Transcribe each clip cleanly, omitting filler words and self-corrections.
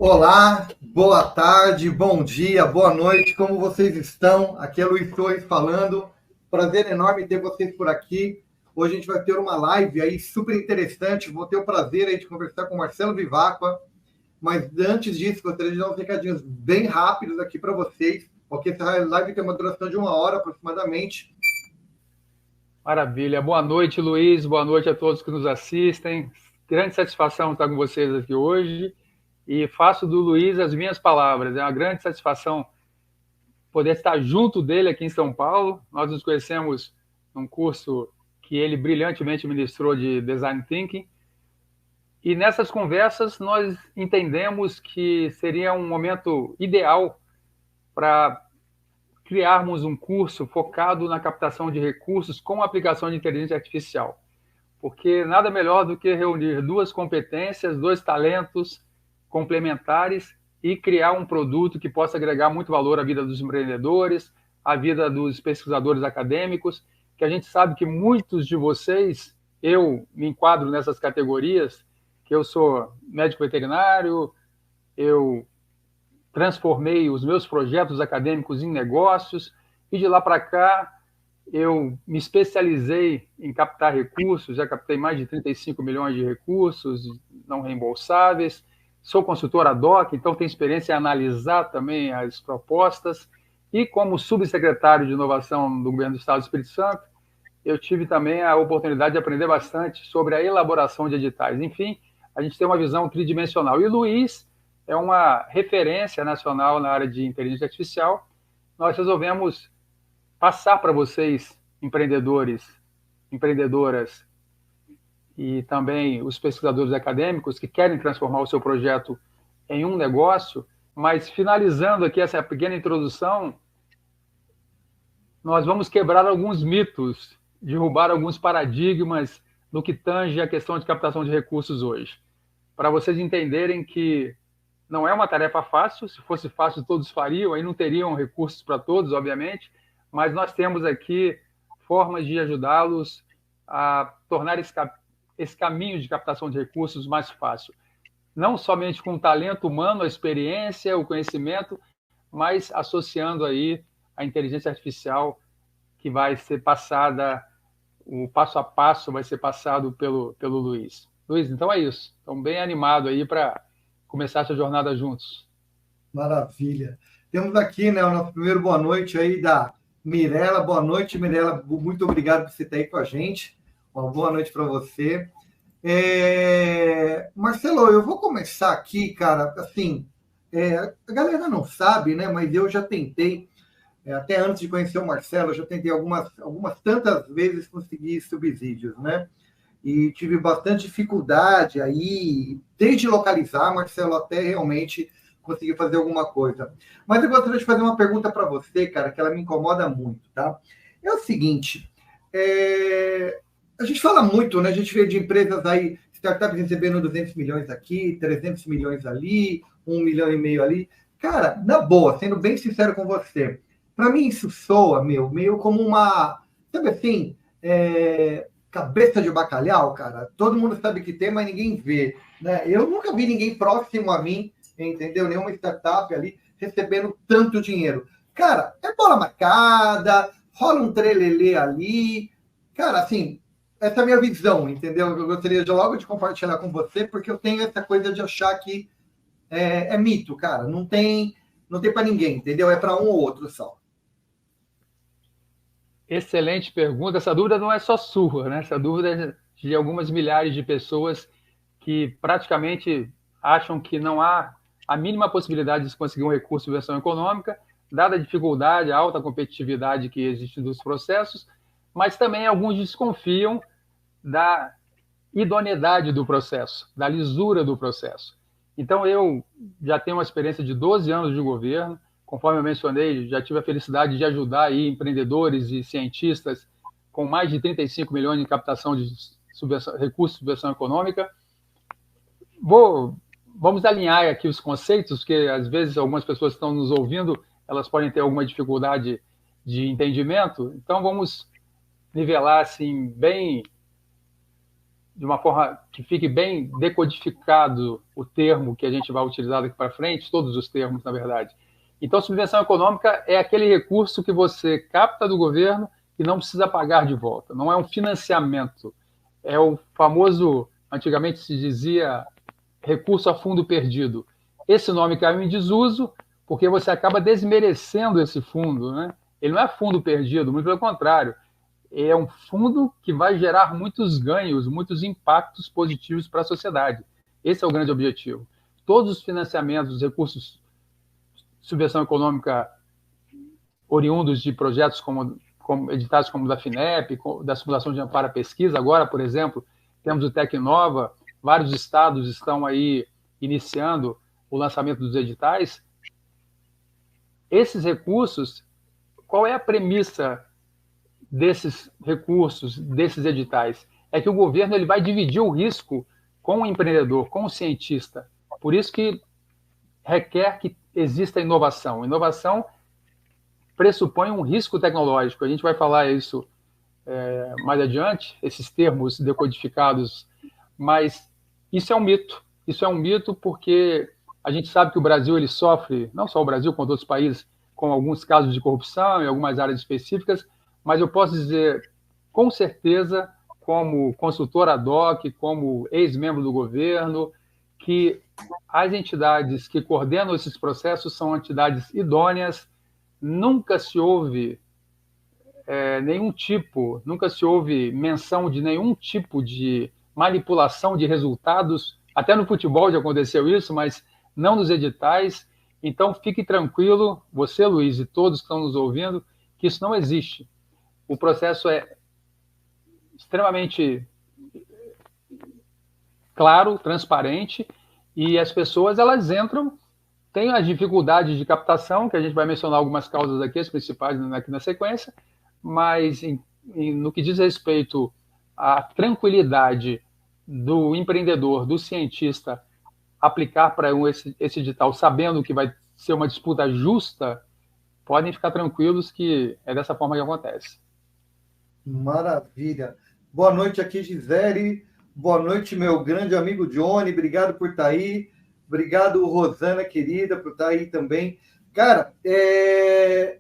Olá, boa tarde, bom dia, boa noite, como vocês estão? Aqui é Luiz Torres falando. Prazer enorme ter vocês por aqui. Hoje a gente vai ter uma live aí super interessante. Vou ter o prazer aí de conversar com o Marcelo Vivacqua. Mas antes disso, gostaria de dar uns recadinhos bem rápidos aqui para vocês, porque essa live tem uma duração de 1 hora aproximadamente. Maravilha. Boa noite, Luiz. Boa noite a todos que nos assistem. Grande satisfação estar com vocês aqui hoje. E faço do Luiz as minhas palavras. É uma grande satisfação poder estar junto dele aqui em São Paulo. Nós nos conhecemos num curso que ele brilhantemente ministrou de Design Thinking. E nessas conversas nós entendemos que seria um momento ideal para criarmos um curso focado na captação de recursos com aplicação de inteligência artificial. Porque nada melhor do que reunir duas competências, dois talentos complementares e criar um produto que possa agregar muito valor à vida dos empreendedores, à vida dos pesquisadores acadêmicos, que a gente sabe que muitos de vocês, eu me enquadro nessas categorias, que eu sou médico veterinário, eu transformei os meus projetos acadêmicos em negócios, e de lá para cá eu me especializei em captar recursos, já captei mais de 35 milhões de recursos não reembolsáveis, sou consultor ad hoc, então tenho experiência em analisar também as propostas, e como subsecretário de inovação do governo do Estado do Espírito Santo, eu tive também a oportunidade de aprender bastante sobre a elaboração de editais. Enfim, a gente tem uma visão tridimensional. E o Luiz é uma referência nacional na área de inteligência artificial. Nós resolvemos passar para vocês, empreendedores, empreendedoras e também os pesquisadores acadêmicos que querem transformar o seu projeto em um negócio, mas finalizando aqui essa pequena introdução, nós vamos quebrar alguns mitos, derrubar alguns paradigmas no que tange a questão de captação de recursos hoje, para vocês entenderem que não é uma tarefa fácil. Se fosse fácil, todos fariam, aí não teriam recursos para todos, obviamente, mas nós temos aqui formas de ajudá-los a tornar esse caminho de captação de recursos mais fácil. Não somente com o talento humano, a experiência, o conhecimento, mas associando aí a inteligência artificial que vai ser passada, o passo a passo vai ser passado pelo Luiz. Luiz, então é isso. Estão bem animado aí para começar essa jornada juntos. Maravilha. Temos aqui, né, o nosso primeiro boa noite aí da Mirela. Boa noite, Mirela. Muito obrigado por você estar aí com a gente. Uma boa noite para você. Marcelo, eu vou começar aqui, cara, assim, a galera não sabe, né, mas eu já tentei, até antes de conhecer o Marcelo, eu já tentei algumas tantas vezes conseguir subsídios, né, e tive bastante dificuldade aí, desde localizar, Marcelo, até realmente conseguir fazer alguma coisa. Mas eu gostaria de fazer uma pergunta para você, cara, que ela me incomoda muito, tá? É o seguinte, a gente fala muito, né? A gente vê de empresas aí, startups recebendo 200 milhões aqui, 300 milhões ali, 1,5 milhão ali. Cara, na boa, sendo bem sincero com você, para mim isso soa, meio como uma, sabe assim, cabeça de bacalhau, cara. Todo mundo sabe que tem, mas ninguém vê, né? Eu nunca vi ninguém próximo a mim, entendeu? Nenhuma startup ali recebendo tanto dinheiro. Cara, é bola marcada, rola um trelelê ali. Cara, assim, essa é a minha visão, entendeu? Eu gostaria de logo de compartilhar com você, porque eu tenho essa coisa de achar que é mito, cara. Não tem para ninguém, entendeu? É para um ou outro só. Excelente pergunta. Essa dúvida não é só sua, né? Essa dúvida é de algumas milhares de pessoas que praticamente acham que não há a mínima possibilidade de se conseguir um recurso de versão econômica, dada a dificuldade, a alta competitividade que existe dos processos, mas também alguns desconfiam da idoneidade do processo, da lisura do processo. Então, eu já tenho uma experiência de 12 anos de governo, conforme eu mencionei, já tive a felicidade de ajudar aí empreendedores e cientistas com mais de 35 milhões em captação de recursos de subvenção econômica. Vamos alinhar aqui os conceitos, porque às vezes algumas pessoas que estão nos ouvindo, elas podem ter alguma dificuldade de entendimento. Então, vamos nivelar assim, bem de uma forma que fique bem decodificado o termo que a gente vai utilizar daqui para frente, todos os termos, na verdade. Então, subvenção econômica é aquele recurso que você capta do governo e não precisa pagar de volta. Não é um financiamento. É o famoso, antigamente se dizia, recurso a fundo perdido. Esse nome caiu em desuso porque você acaba desmerecendo esse fundo, né? Ele não é fundo perdido, muito pelo contrário. É um fundo que vai gerar muitos ganhos, muitos impactos positivos para a sociedade. Esse é o grande objetivo. Todos os financiamentos, os recursos de subvenção econômica oriundos de projetos como editados como da FINEP, da Fundação de Amparo à Pesquisa, agora, por exemplo, temos o Tecnova, vários estados estão aí iniciando o lançamento dos editais. Esses recursos, qual é a premissa desses recursos, desses editais? É que o governo ele vai dividir o risco com o empreendedor, com o cientista. Por isso que requer que exista inovação. Inovação pressupõe um risco tecnológico. A gente vai falar isso mais adiante, esses termos decodificados, mas isso é um mito. Isso é um mito porque a gente sabe que o Brasil ele sofre, não só o Brasil, quanto outros países, com alguns casos de corrupção em algumas áreas específicas, mas eu posso dizer com certeza, como consultor ad hoc, como ex-membro do governo, que as entidades que coordenam esses processos são entidades idôneas. Nunca se houve nunca se houve menção de nenhum tipo de manipulação de resultados. Até no futebol já aconteceu isso, mas não nos editais. Então, fique tranquilo, você, Luiz, e todos que estão nos ouvindo, que isso não existe. O processo é extremamente claro, transparente, e as pessoas elas entram, têm as dificuldades de captação, que a gente vai mencionar algumas causas aqui, as principais aqui na sequência, mas no que diz respeito à tranquilidade do empreendedor, do cientista, aplicar para esse edital, sabendo que vai ser uma disputa justa, podem ficar tranquilos que é dessa forma que acontece. Maravilha. Boa noite aqui, Gisele. Boa noite, meu grande amigo Johnny. Obrigado por estar aí. Obrigado, Rosana, querida, por estar aí também. Cara,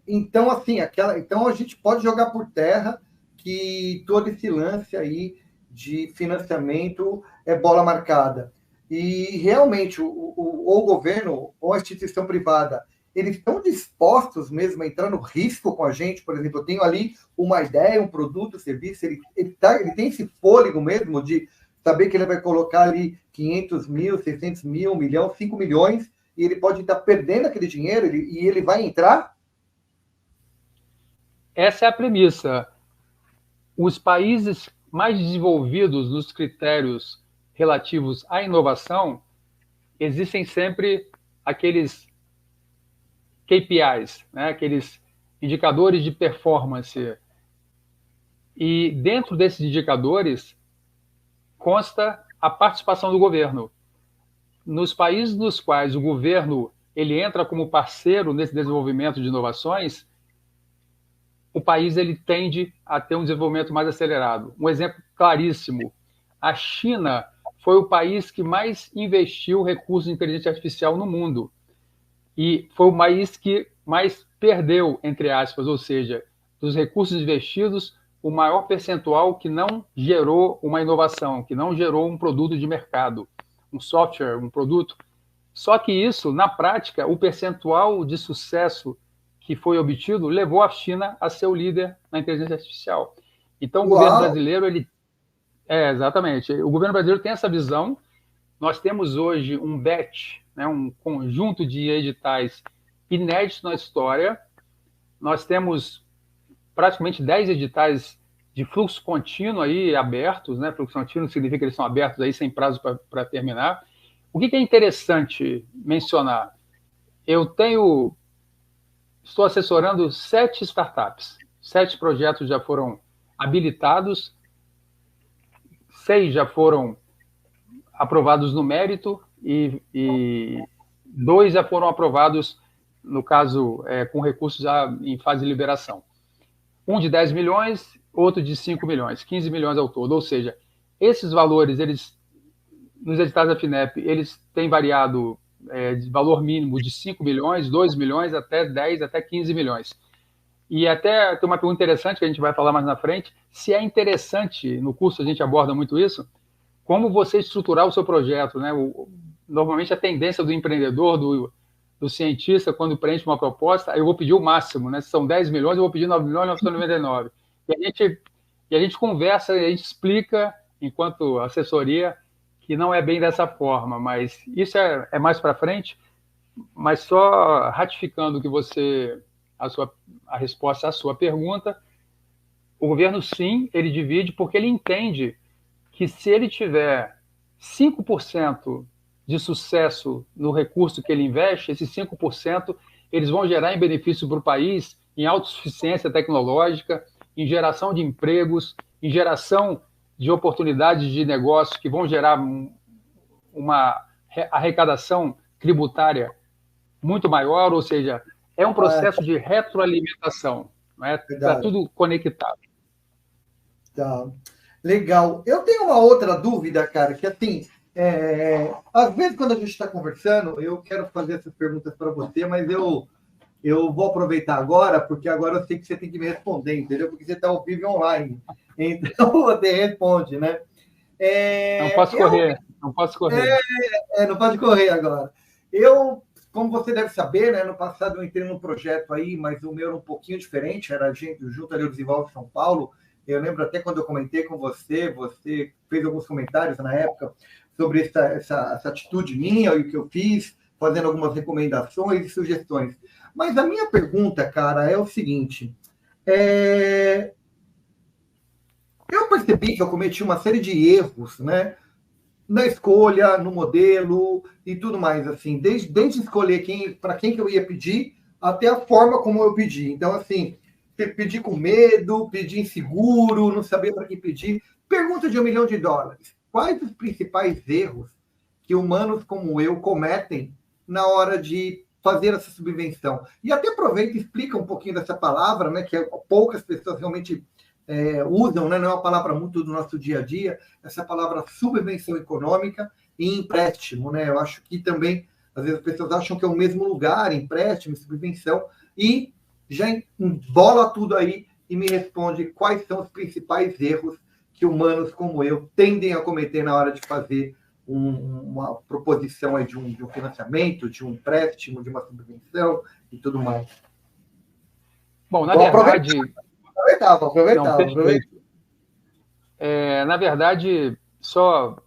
então, assim, então a gente pode jogar por terra que todo esse lance aí de financiamento é bola marcada. E realmente, ou o governo ou a instituição privada, eles estão dispostos mesmo a entrar no risco com a gente. Por exemplo, eu tenho ali uma ideia, um produto, um serviço, ele tem esse fôlego mesmo de saber que ele vai colocar ali 500 mil, 600 mil, 1 milhão, 5 milhões, e ele pode estar perdendo aquele dinheiro e ele vai entrar? Essa é a premissa. Os países mais desenvolvidos nos critérios relativos à inovação, existem sempre aqueles KPIs, né? Aqueles indicadores de performance. E dentro desses indicadores consta a participação do governo. Nos países nos quais o governo ele entra como parceiro nesse desenvolvimento de inovações, o país ele tende a ter um desenvolvimento mais acelerado. Um exemplo claríssimo, a China foi o país que mais investiu recursos em inteligência artificial no mundo. E foi o país que mais perdeu, entre aspas, ou seja, dos recursos investidos, o maior percentual que não gerou uma inovação, que não gerou um produto de mercado, um software, um produto. Só que isso, na prática, o percentual de sucesso que foi obtido levou a China a ser o líder na inteligência artificial. Então, o governo brasileiro, exatamente, o governo brasileiro tem essa visão. Nós temos hoje um batch, né, um conjunto de editais inéditos na história. Nós temos praticamente 10 editais de fluxo contínuo aí abertos, né? Fluxo contínuo significa que eles são abertos aí sem prazo para terminar. O que é interessante mencionar? Estou assessorando 7 startups, 7 projetos já foram habilitados, 6 já foram aprovados no mérito e 2 já foram aprovados, no caso, com recursos já em fase de liberação. Um de 10 milhões, outro de 5 milhões, 15 milhões ao todo. Ou seja, Esses valores, eles, nos editais da FINEP, eles têm variado de valor mínimo de 5 milhões, 2 milhões, até 10, até 15 milhões. E até tem uma pergunta interessante que a gente vai falar mais na frente, se é interessante, no curso a gente aborda muito isso, como você estruturar o seu projeto, né? Normalmente a tendência do empreendedor, do cientista, quando preenche uma proposta, eu vou pedir o máximo, né? Se são 10 milhões, eu vou pedir 9 milhões 999. E a gente conversa, a gente explica, enquanto assessoria, que não é bem dessa forma, mas isso é mais para frente. Mas só ratificando que a resposta à sua pergunta, o governo, sim, ele divide porque ele entende que se ele tiver 5% de sucesso no recurso que ele investe, esses 5% eles vão gerar em benefício para o país, em autossuficiência tecnológica, em geração de empregos, em geração de oportunidades de negócio que vão gerar uma arrecadação tributária muito maior, ou seja, é um processo de retroalimentação, está tudo conectado. Tá. Legal. Eu tenho uma outra dúvida, cara, que assim, às vezes quando a gente está conversando, eu quero fazer essas perguntas para você, mas eu vou aproveitar agora, porque agora eu sei que você tem que me responder, entendeu? Porque você está ao vivo online. Então você responde, né? Não posso correr. Não pode correr agora. Como você deve saber, né, no passado eu entrei num projeto aí, mas o meu era um pouquinho diferente, era junto ali ao Desenvolve São Paulo. Eu lembro até quando eu comentei com você fez alguns comentários na época sobre essa atitude minha e o que eu fiz, fazendo algumas recomendações e sugestões. Mas a minha pergunta, cara, é o seguinte: eu percebi que eu cometi uma série de erros, né? Na escolha, no modelo e tudo mais, assim, desde escolher para quem que eu ia pedir, até a forma como eu pedi. Então, assim, pedi com medo, pedi inseguro, não sabia para quem pedir. Pergunta de $1 milhão. Quais os principais erros que humanos como eu cometem na hora de fazer essa subvenção? E até aproveita e explica um pouquinho dessa palavra, né, que poucas pessoas realmente usam, né, não é uma palavra muito do nosso dia a dia, essa palavra subvenção econômica e empréstimo, né? Eu acho que também, às vezes, as pessoas acham que é o mesmo lugar, empréstimo e subvenção, e já embola tudo aí e me responde quais são os principais erros que humanos como eu tendem a cometer na hora de fazer uma proposição aí de um financiamento, de um empréstimo, de uma subvenção e tudo mais. Bom, na verdade... Aproveitava. Na verdade, só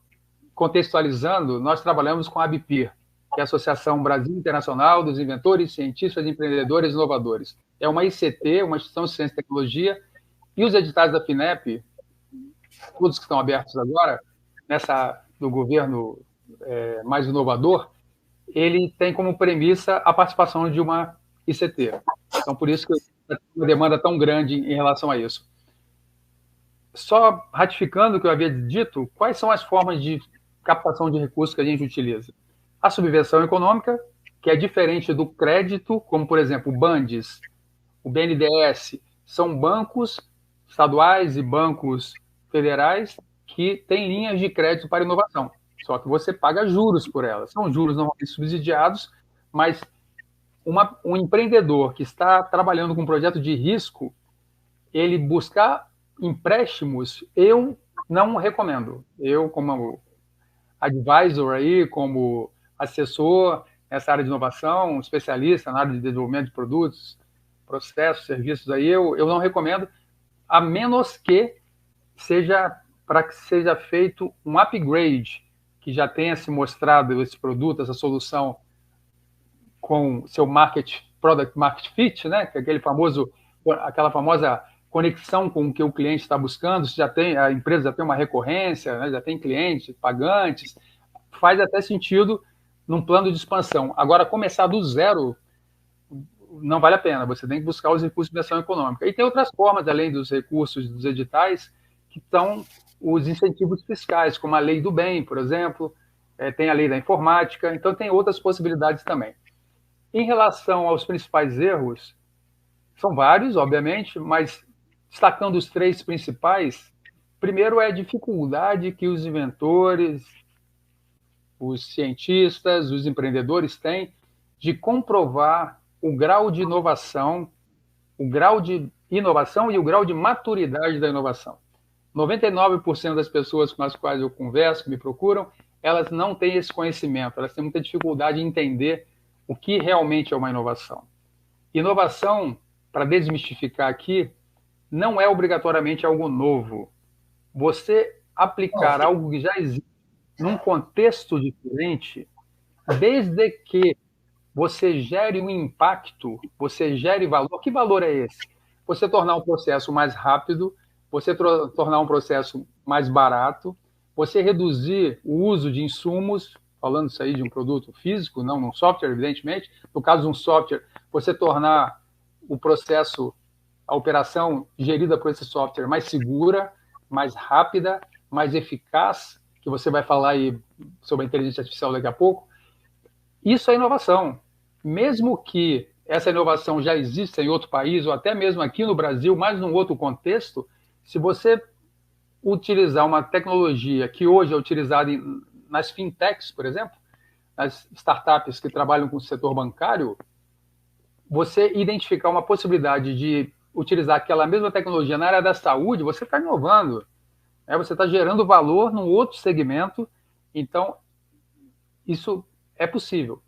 contextualizando, nós trabalhamos com a ABPIR, que é a Associação Brasil Internacional dos Inventores, Cientistas, Empreendedores e Inovadores. É uma ICT, uma instituição de ciência e tecnologia, e os editais da FINEP, todos que estão abertos agora, do governo mais inovador, ele tem como premissa a participação de uma ICT. Então, por isso que uma demanda tão grande em relação a isso. Só ratificando o que eu havia dito, quais são as formas de captação de recursos que a gente utiliza? A subvenção econômica, que é diferente do crédito, como, por exemplo, o BANDES, o BNDES, são bancos estaduais e bancos federais que têm linhas de crédito para inovação, só que você paga juros por elas. São juros normalmente subsidiados, mas um empreendedor que está trabalhando com um projeto de risco, ele buscar empréstimos, eu não recomendo. Eu, como advisor aí, como assessor nessa área de inovação, especialista na área de desenvolvimento de produtos, processos, serviços aí, eu não recomendo, a menos que seja para que seja feito um upgrade, que já tenha se mostrado esse produto, essa solução com seu product market fit, né? Que é aquela famosa conexão com o que o cliente está buscando, se a empresa já tem uma recorrência, né? Já tem clientes, pagantes, faz até sentido num plano de expansão. Agora, começar do zero não vale a pena, você tem que buscar os recursos de ação econômica. E tem outras formas, além dos recursos dos editais, que são os incentivos fiscais, como a lei do bem, por exemplo, tem a lei da informática, então tem outras possibilidades também. Em relação aos principais erros, são vários, obviamente, mas destacando os 3 principais, Primeiro é a dificuldade que os inventores, os cientistas, os empreendedores têm de comprovar o grau de inovação, o grau de inovação e o grau de maturidade da inovação. 99% das pessoas com as quais eu converso, que me procuram, elas não têm esse conhecimento, elas têm muita dificuldade em entender o que realmente é uma inovação. Inovação, para desmistificar aqui, não é obrigatoriamente algo novo. Você aplicar algo que já existe num contexto diferente, desde que você gere um impacto, você gere valor. Que valor é esse? Você tornar um processo mais rápido, você tornar um processo mais barato, você reduzir o uso de insumos, falando isso aí de um produto físico, não um software, evidentemente. No caso de um software, você tornar o processo, a operação gerida por esse software mais segura, mais rápida, mais eficaz, que você vai falar aí sobre a inteligência artificial daqui a pouco. Isso é inovação. Mesmo que essa inovação já exista em outro país, ou até mesmo aqui no Brasil, mas num outro contexto, se você utilizar uma tecnologia que hoje é utilizada nas fintechs, por exemplo, nas startups que trabalham com o setor bancário, você identificar uma possibilidade de utilizar aquela mesma tecnologia na área da saúde, você está inovando. Você está gerando valor num outro segmento, então isso é possível.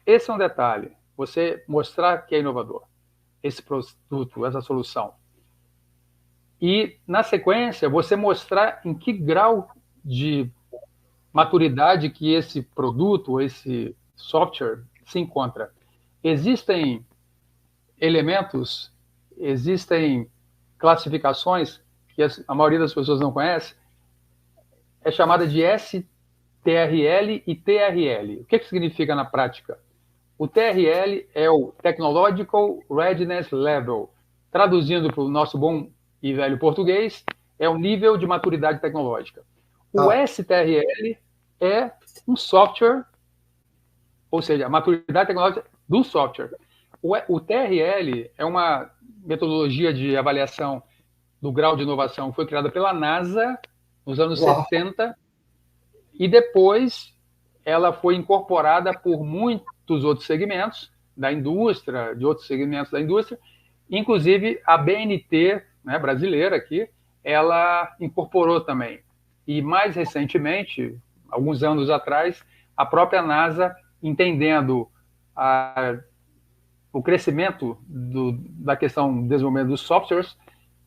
Esse é um detalhe, você mostrar que é inovador, esse produto, essa solução. E, na sequência, você mostrar em que grau de maturidade que esse produto, esse software se encontra. Existem elementos, existem classificações que a maioria das pessoas não conhece, é chamada de STRL e TRL. O que significa na prática? O TRL é o Technological Readiness Level. Traduzindo para o nosso bom e velho português, é o nível de maturidade tecnológica. O STRL é um software, ou seja, a maturidade tecnológica do software. O TRL é uma metodologia de avaliação do grau de inovação que foi criada pela NASA nos anos 60, e depois ela foi incorporada por muitos outros segmentos da indústria, de outros segmentos da indústria, inclusive a BNT, né, brasileira aqui, ela incorporou também. E mais recentemente, alguns anos atrás, a própria NASA, entendendo o crescimento da questão do desenvolvimento dos softwares,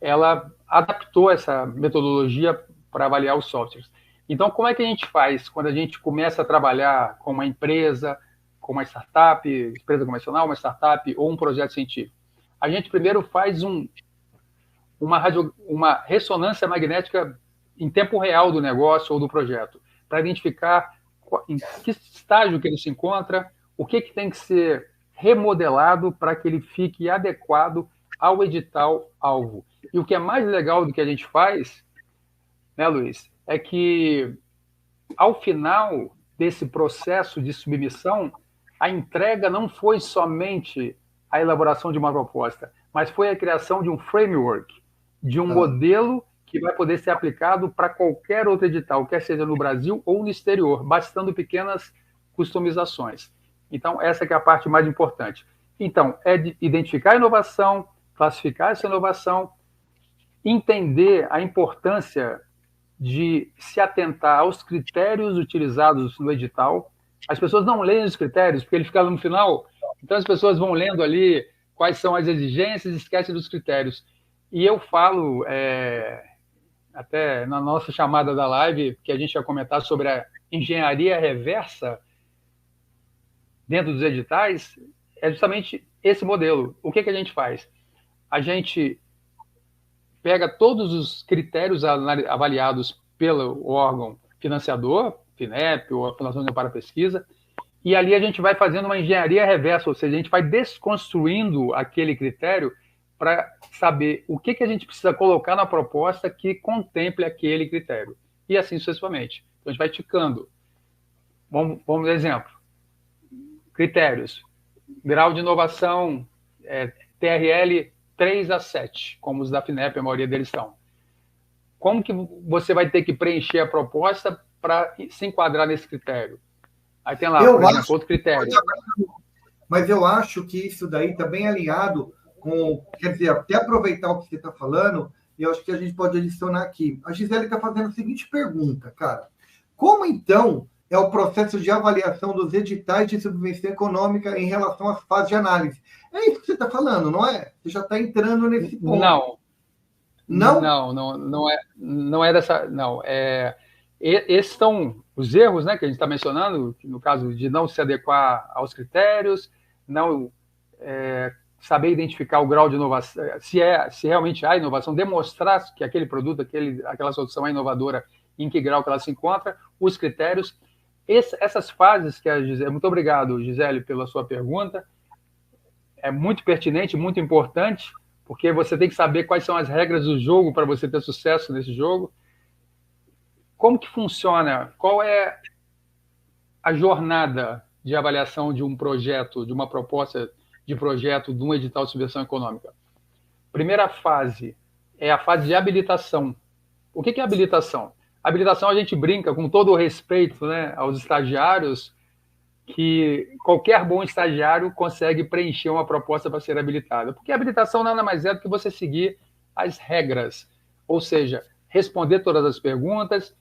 ela adaptou essa metodologia para avaliar os softwares. Então, como é que a gente faz quando a gente começa a trabalhar com uma empresa, com uma startup, empresa convencional, uma startup ou um projeto científico? A gente primeiro faz uma ressonância magnética em tempo real do negócio ou do projeto, para identificar em que estágio que ele se encontra, o que tem que ser remodelado para que ele fique adequado ao edital-alvo. E o que é mais legal do que a gente faz, né, Luiz, é que, ao final desse processo de submissão, a entrega não foi somente a elaboração de uma proposta, mas foi a criação de um framework, de um modelo que vai poder ser aplicado para qualquer outro edital, quer seja no Brasil ou no exterior, bastando pequenas customizações. Então, essa que é a parte mais importante. Então, é de identificar a inovação, classificar essa inovação, entender a importância de se atentar aos critérios utilizados no edital. As pessoas não leem os critérios, porque ele fica lá no final, então as pessoas vão lendo ali quais são as exigências e esquecem dos critérios. E eu falo, até na nossa chamada da live, que a gente ia comentar sobre a engenharia reversa dentro dos editais, é justamente esse modelo. O que a gente faz? A gente pega todos os critérios avaliados pelo órgão financiador, FINEP ou a Fundação de Amparo à Pesquisa, e ali a gente vai fazendo uma engenharia reversa, ou seja, a gente vai desconstruindo aquele critério para saber o que a gente precisa colocar na proposta que contemple aquele critério. E assim sucessivamente. Então, a gente vai ticando. Vamos dar exemplo. Critérios. Grau de inovação, TRL 3 a 7, como os da FINEP, a maioria deles são. como que você vai ter que preencher a proposta para se enquadrar nesse critério? Aí tem lá, por exemplo, outro critério. Mas eu acho que isso daí está bem alinhado com, quer dizer, até aproveitar o que você está falando, e eu acho que a gente pode adicionar aqui. A Gisele está fazendo a seguinte pergunta, cara. Como, então, é o processo de avaliação dos editais de subvenção econômica em relação às fases de análise? É isso que você está falando, não é? Você já está entrando nesse ponto. Não é dessa. Não, esses são os erros, né, que a gente está mencionando, no caso de não se adequar aos critérios, não saber identificar o grau de inovação, se realmente há inovação, demonstrar que aquele produto, aquela solução é inovadora, em que grau que ela se encontra, os critérios. Essas fases que a Gisele... Muito obrigado, Gisele, pela sua pergunta. É muito pertinente, muito importante, porque você tem que saber quais são as regras do jogo para você ter sucesso nesse jogo. Como que funciona? Qual é a jornada de avaliação de um projeto, de uma proposta de projeto, de um edital de subvenção econômica? Primeira fase é a fase de habilitação. O que é habilitação? Habilitação, a gente brinca, com todo o respeito, né, aos estagiários, que qualquer bom estagiário consegue preencher uma proposta para ser habilitada. Porque a habilitação nada mais é do que você seguir as regras, ou seja, responder todas as perguntas,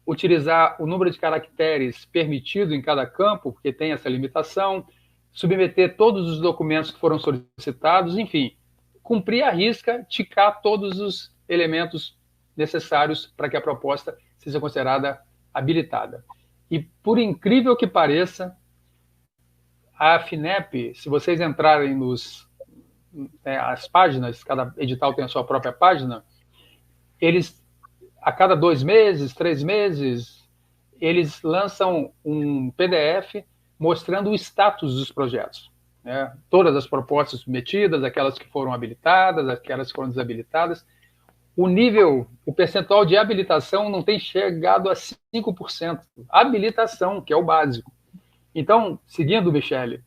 utilizar o número de caracteres permitido em cada campo, porque tem essa limitação, submeter todos os documentos que foram solicitados, enfim, cumprir à risca, ticar todos os elementos necessários para que a proposta seja considerada habilitada. E, por incrível que pareça, a FINEP, se vocês entrarem as páginas, cada edital tem a sua própria página, eles, a cada 2 meses, 3 meses, eles lançam um PDF mostrando o status dos projetos. Né? Todas as propostas submetidas, aquelas que foram habilitadas, aquelas que foram desabilitadas. O percentual de habilitação não tem chegado a 5%. Habilitação, que é o básico. Então, seguindo, Michele,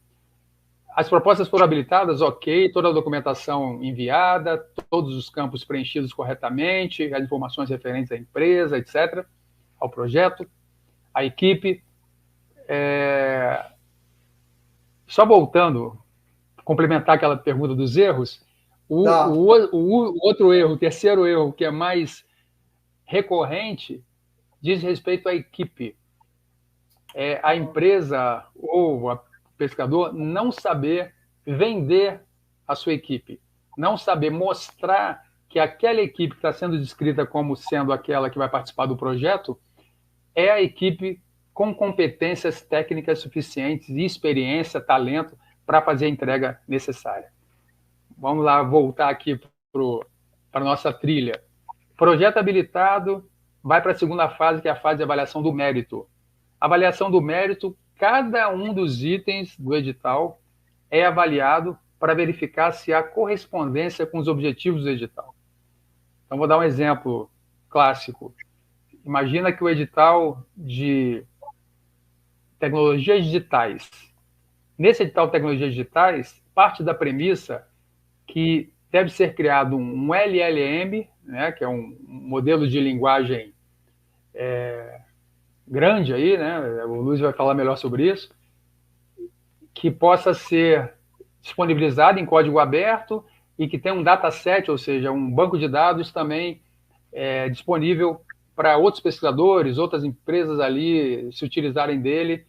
as propostas foram habilitadas, ok, toda a documentação enviada, todos os campos preenchidos corretamente, as informações referentes à empresa, etc., ao projeto, à equipe. Só voltando, complementar aquela pergunta dos erros, o outro erro, o terceiro erro, que é mais recorrente, diz respeito à equipe. A empresa ou o pescador não saber vender a sua equipe, não saber mostrar que aquela equipe que está sendo descrita como sendo aquela que vai participar do projeto é a equipe com competências técnicas suficientes e experiência, talento para fazer a entrega necessária. Vamos lá, voltar aqui para a nossa trilha. Projeto habilitado, vai para a segunda fase, que é a fase de avaliação do mérito. Avaliação do mérito, cada um dos itens do edital é avaliado para verificar se há correspondência com os objetivos do edital. Então, vou dar um exemplo clássico. Imagina que o edital de tecnologias digitais. Nesse edital de tecnologias digitais, parte da premissa que deve ser criado um LLM, né, que é um modelo de linguagem grande aí, né? O Luiz vai falar melhor sobre isso, que possa ser disponibilizado em código aberto e que tenha um dataset, ou seja, um banco de dados também disponível para outros pesquisadores, outras empresas ali se utilizarem dele,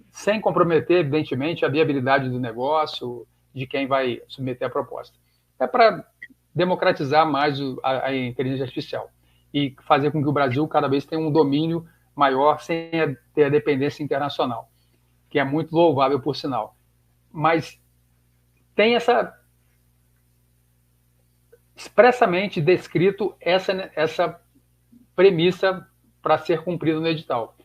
sem comprometer, evidentemente, a viabilidade do negócio, de quem vai submeter a proposta. É para democratizar mais a inteligência artificial e fazer com que o Brasil cada vez tenha um domínio maior sem ter a dependência internacional, que é muito louvável, por sinal. Mas tem expressamente descrito essa premissa para ser cumprida no edital.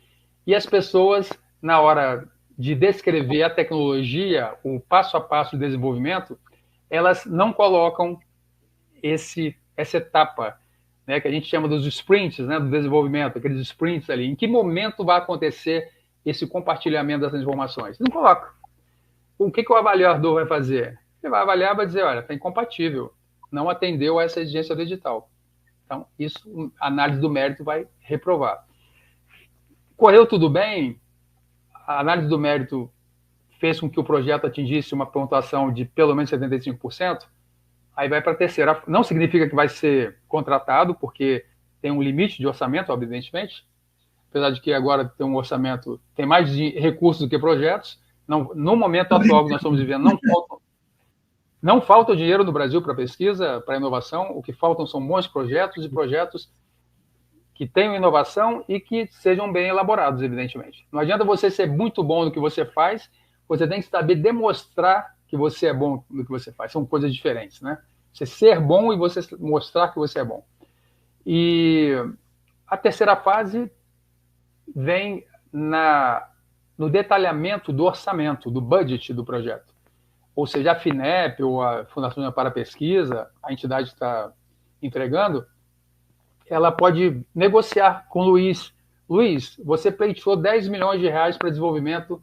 E as pessoas, na hora de descrever a tecnologia, o passo a passo do desenvolvimento, elas não colocam essa etapa, né, que a gente chama dos sprints, né, do desenvolvimento, aqueles sprints ali. Em que momento vai acontecer esse compartilhamento dessas informações? Não coloca. O que o avaliador vai fazer? Ele vai avaliar e vai dizer, olha, está incompatível, não atendeu a essa exigência do edital. Então, isso, a análise do mérito vai reprovar. Correu tudo bem, a análise do mérito fez com que o projeto atingisse uma pontuação de pelo menos 75%, aí vai para a terceira. Não significa que vai ser contratado, porque tem um limite de orçamento, evidentemente, apesar de que agora tem um orçamento, tem mais recursos do que projetos. Não, no momento atual que nós estamos vivendo, não falta dinheiro no Brasil para pesquisa, para inovação. O que faltam são bons projetos e projetos que tenham inovação e que sejam bem elaborados, evidentemente. Não adianta você ser muito bom no que você faz, você tem que saber demonstrar que você é bom no que você faz. São coisas diferentes, né? Você ser bom e você mostrar que você é bom. E a terceira fase vem no detalhamento do orçamento, do budget do projeto. Ou seja, a FINEP ou a Fundação para a Pesquisa, a entidade que está entregando, ela pode negociar com o Luiz. Luiz, você pleiteou 10 milhões de reais para desenvolvimento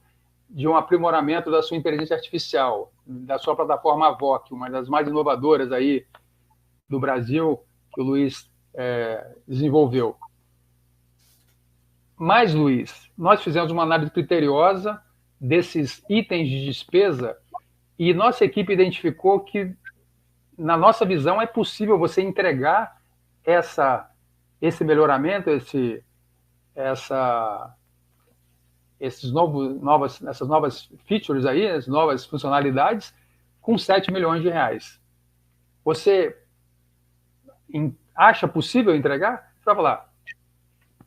de um aprimoramento da sua inteligência artificial, da sua plataforma AVOC, uma das mais inovadoras aí do Brasil, que o Luiz desenvolveu. Mas, Luiz, nós fizemos uma análise criteriosa desses itens de despesa e nossa equipe identificou que, na nossa visão, é possível você entregar esse melhoramento, essas novas features aí, as novas funcionalidades, com 7 milhões de reais. Você acha possível entregar? Você vai falar,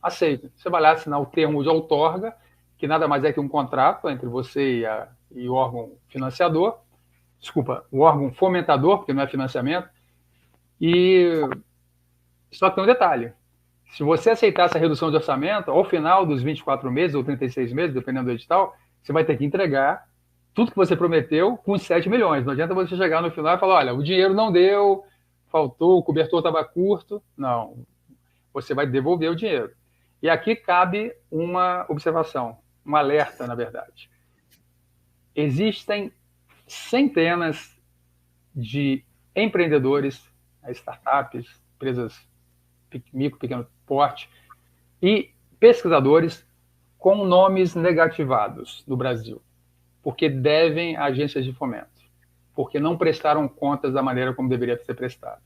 aceito. Você vai lá assinar o termo de outorga, que nada mais é que um contrato entre você e o órgão financiador, desculpa, o órgão fomentador, porque não é financiamento, e só que tem um detalhe. Se você aceitar essa redução de orçamento, ao final dos 24 meses ou 36 meses, dependendo do edital, você vai ter que entregar tudo que você prometeu com 7 milhões. Não adianta você chegar no final e falar, olha, o dinheiro não deu, faltou, o cobertor estava curto. Não, você vai devolver o dinheiro. E aqui cabe uma observação, um alerta, na verdade. Existem centenas de empreendedores, startups, empresas micro, pequeno porte, e pesquisadores com nomes negativados no Brasil, porque devem a agências de fomento, porque não prestaram contas da maneira como deveria ser prestado.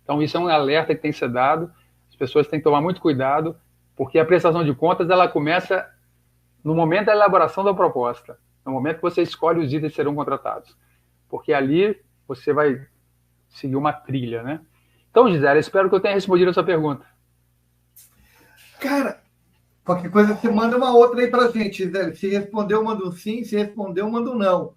Então, isso é um alerta que tem que ser dado, as pessoas têm que tomar muito cuidado, porque a prestação de contas ela começa no momento da elaboração da proposta, no momento que você escolhe os itens que serão contratados, porque ali você vai seguir uma trilha, né? Então, Gisele, espero que eu tenha respondido a sua pergunta. Cara, qualquer coisa você manda uma outra aí pra gente, Gisele. Se respondeu, manda um sim. Se respondeu, manda um não.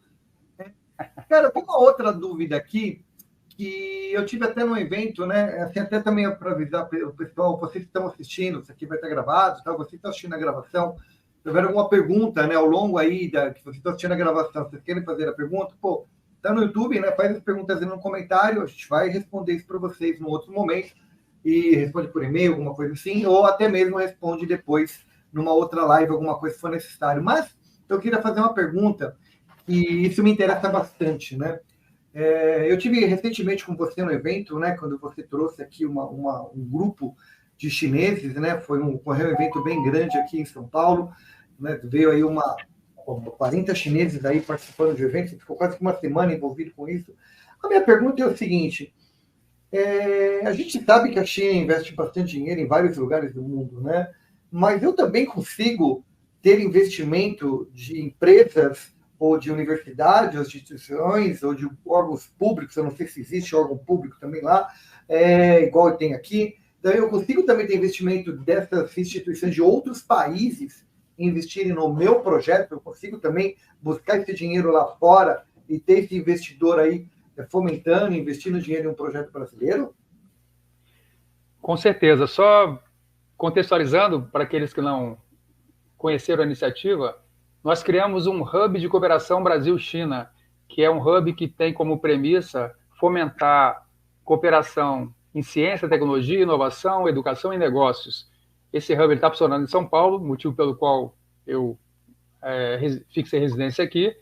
Cara, tem uma outra dúvida aqui, que eu tive até no evento, né? Assim, até também para avisar o pessoal, vocês que estão assistindo, isso aqui vai estar gravado, tá? Vocês que estão assistindo a gravação, se houver alguma pergunta, né, ao longo aí que vocês estão assistindo a gravação, vocês querem fazer a pergunta, pô, tá no YouTube, né? Faz as perguntas aí no comentário, a gente vai responder isso para vocês no outro momento, e responde por e-mail, alguma coisa assim, ou até mesmo responde depois numa outra live, alguma coisa se for necessário. Mas eu queria fazer uma pergunta, e isso me interessa bastante, né? Eu tive recentemente com você no evento, né? Quando você trouxe aqui um grupo de chineses, né? Ocorreu um evento bem grande aqui em São Paulo, né? Veio aí 40 chineses aí participando de evento, ficou quase que uma semana envolvido com isso. A minha pergunta é o seguinte: a gente sabe que a China investe bastante dinheiro em vários lugares do mundo, né? Mas eu também consigo ter investimento de empresas ou de universidades, ou de instituições, ou de órgãos públicos, eu não sei se existe órgão público também lá, igual tem aqui. Então, eu consigo também ter investimento dessas instituições de outros países investirem no meu projeto, eu consigo também buscar esse dinheiro lá fora e ter esse investidor aí fomentando, investindo dinheiro em um projeto brasileiro? Com certeza. Só contextualizando para aqueles que não conheceram a iniciativa, nós criamos um hub de cooperação Brasil-China, que é um hub que tem como premissa fomentar cooperação em ciência, tecnologia, inovação, educação e negócios. Esse hub está funcionando em São Paulo, motivo pelo qual eu fixei residência aqui,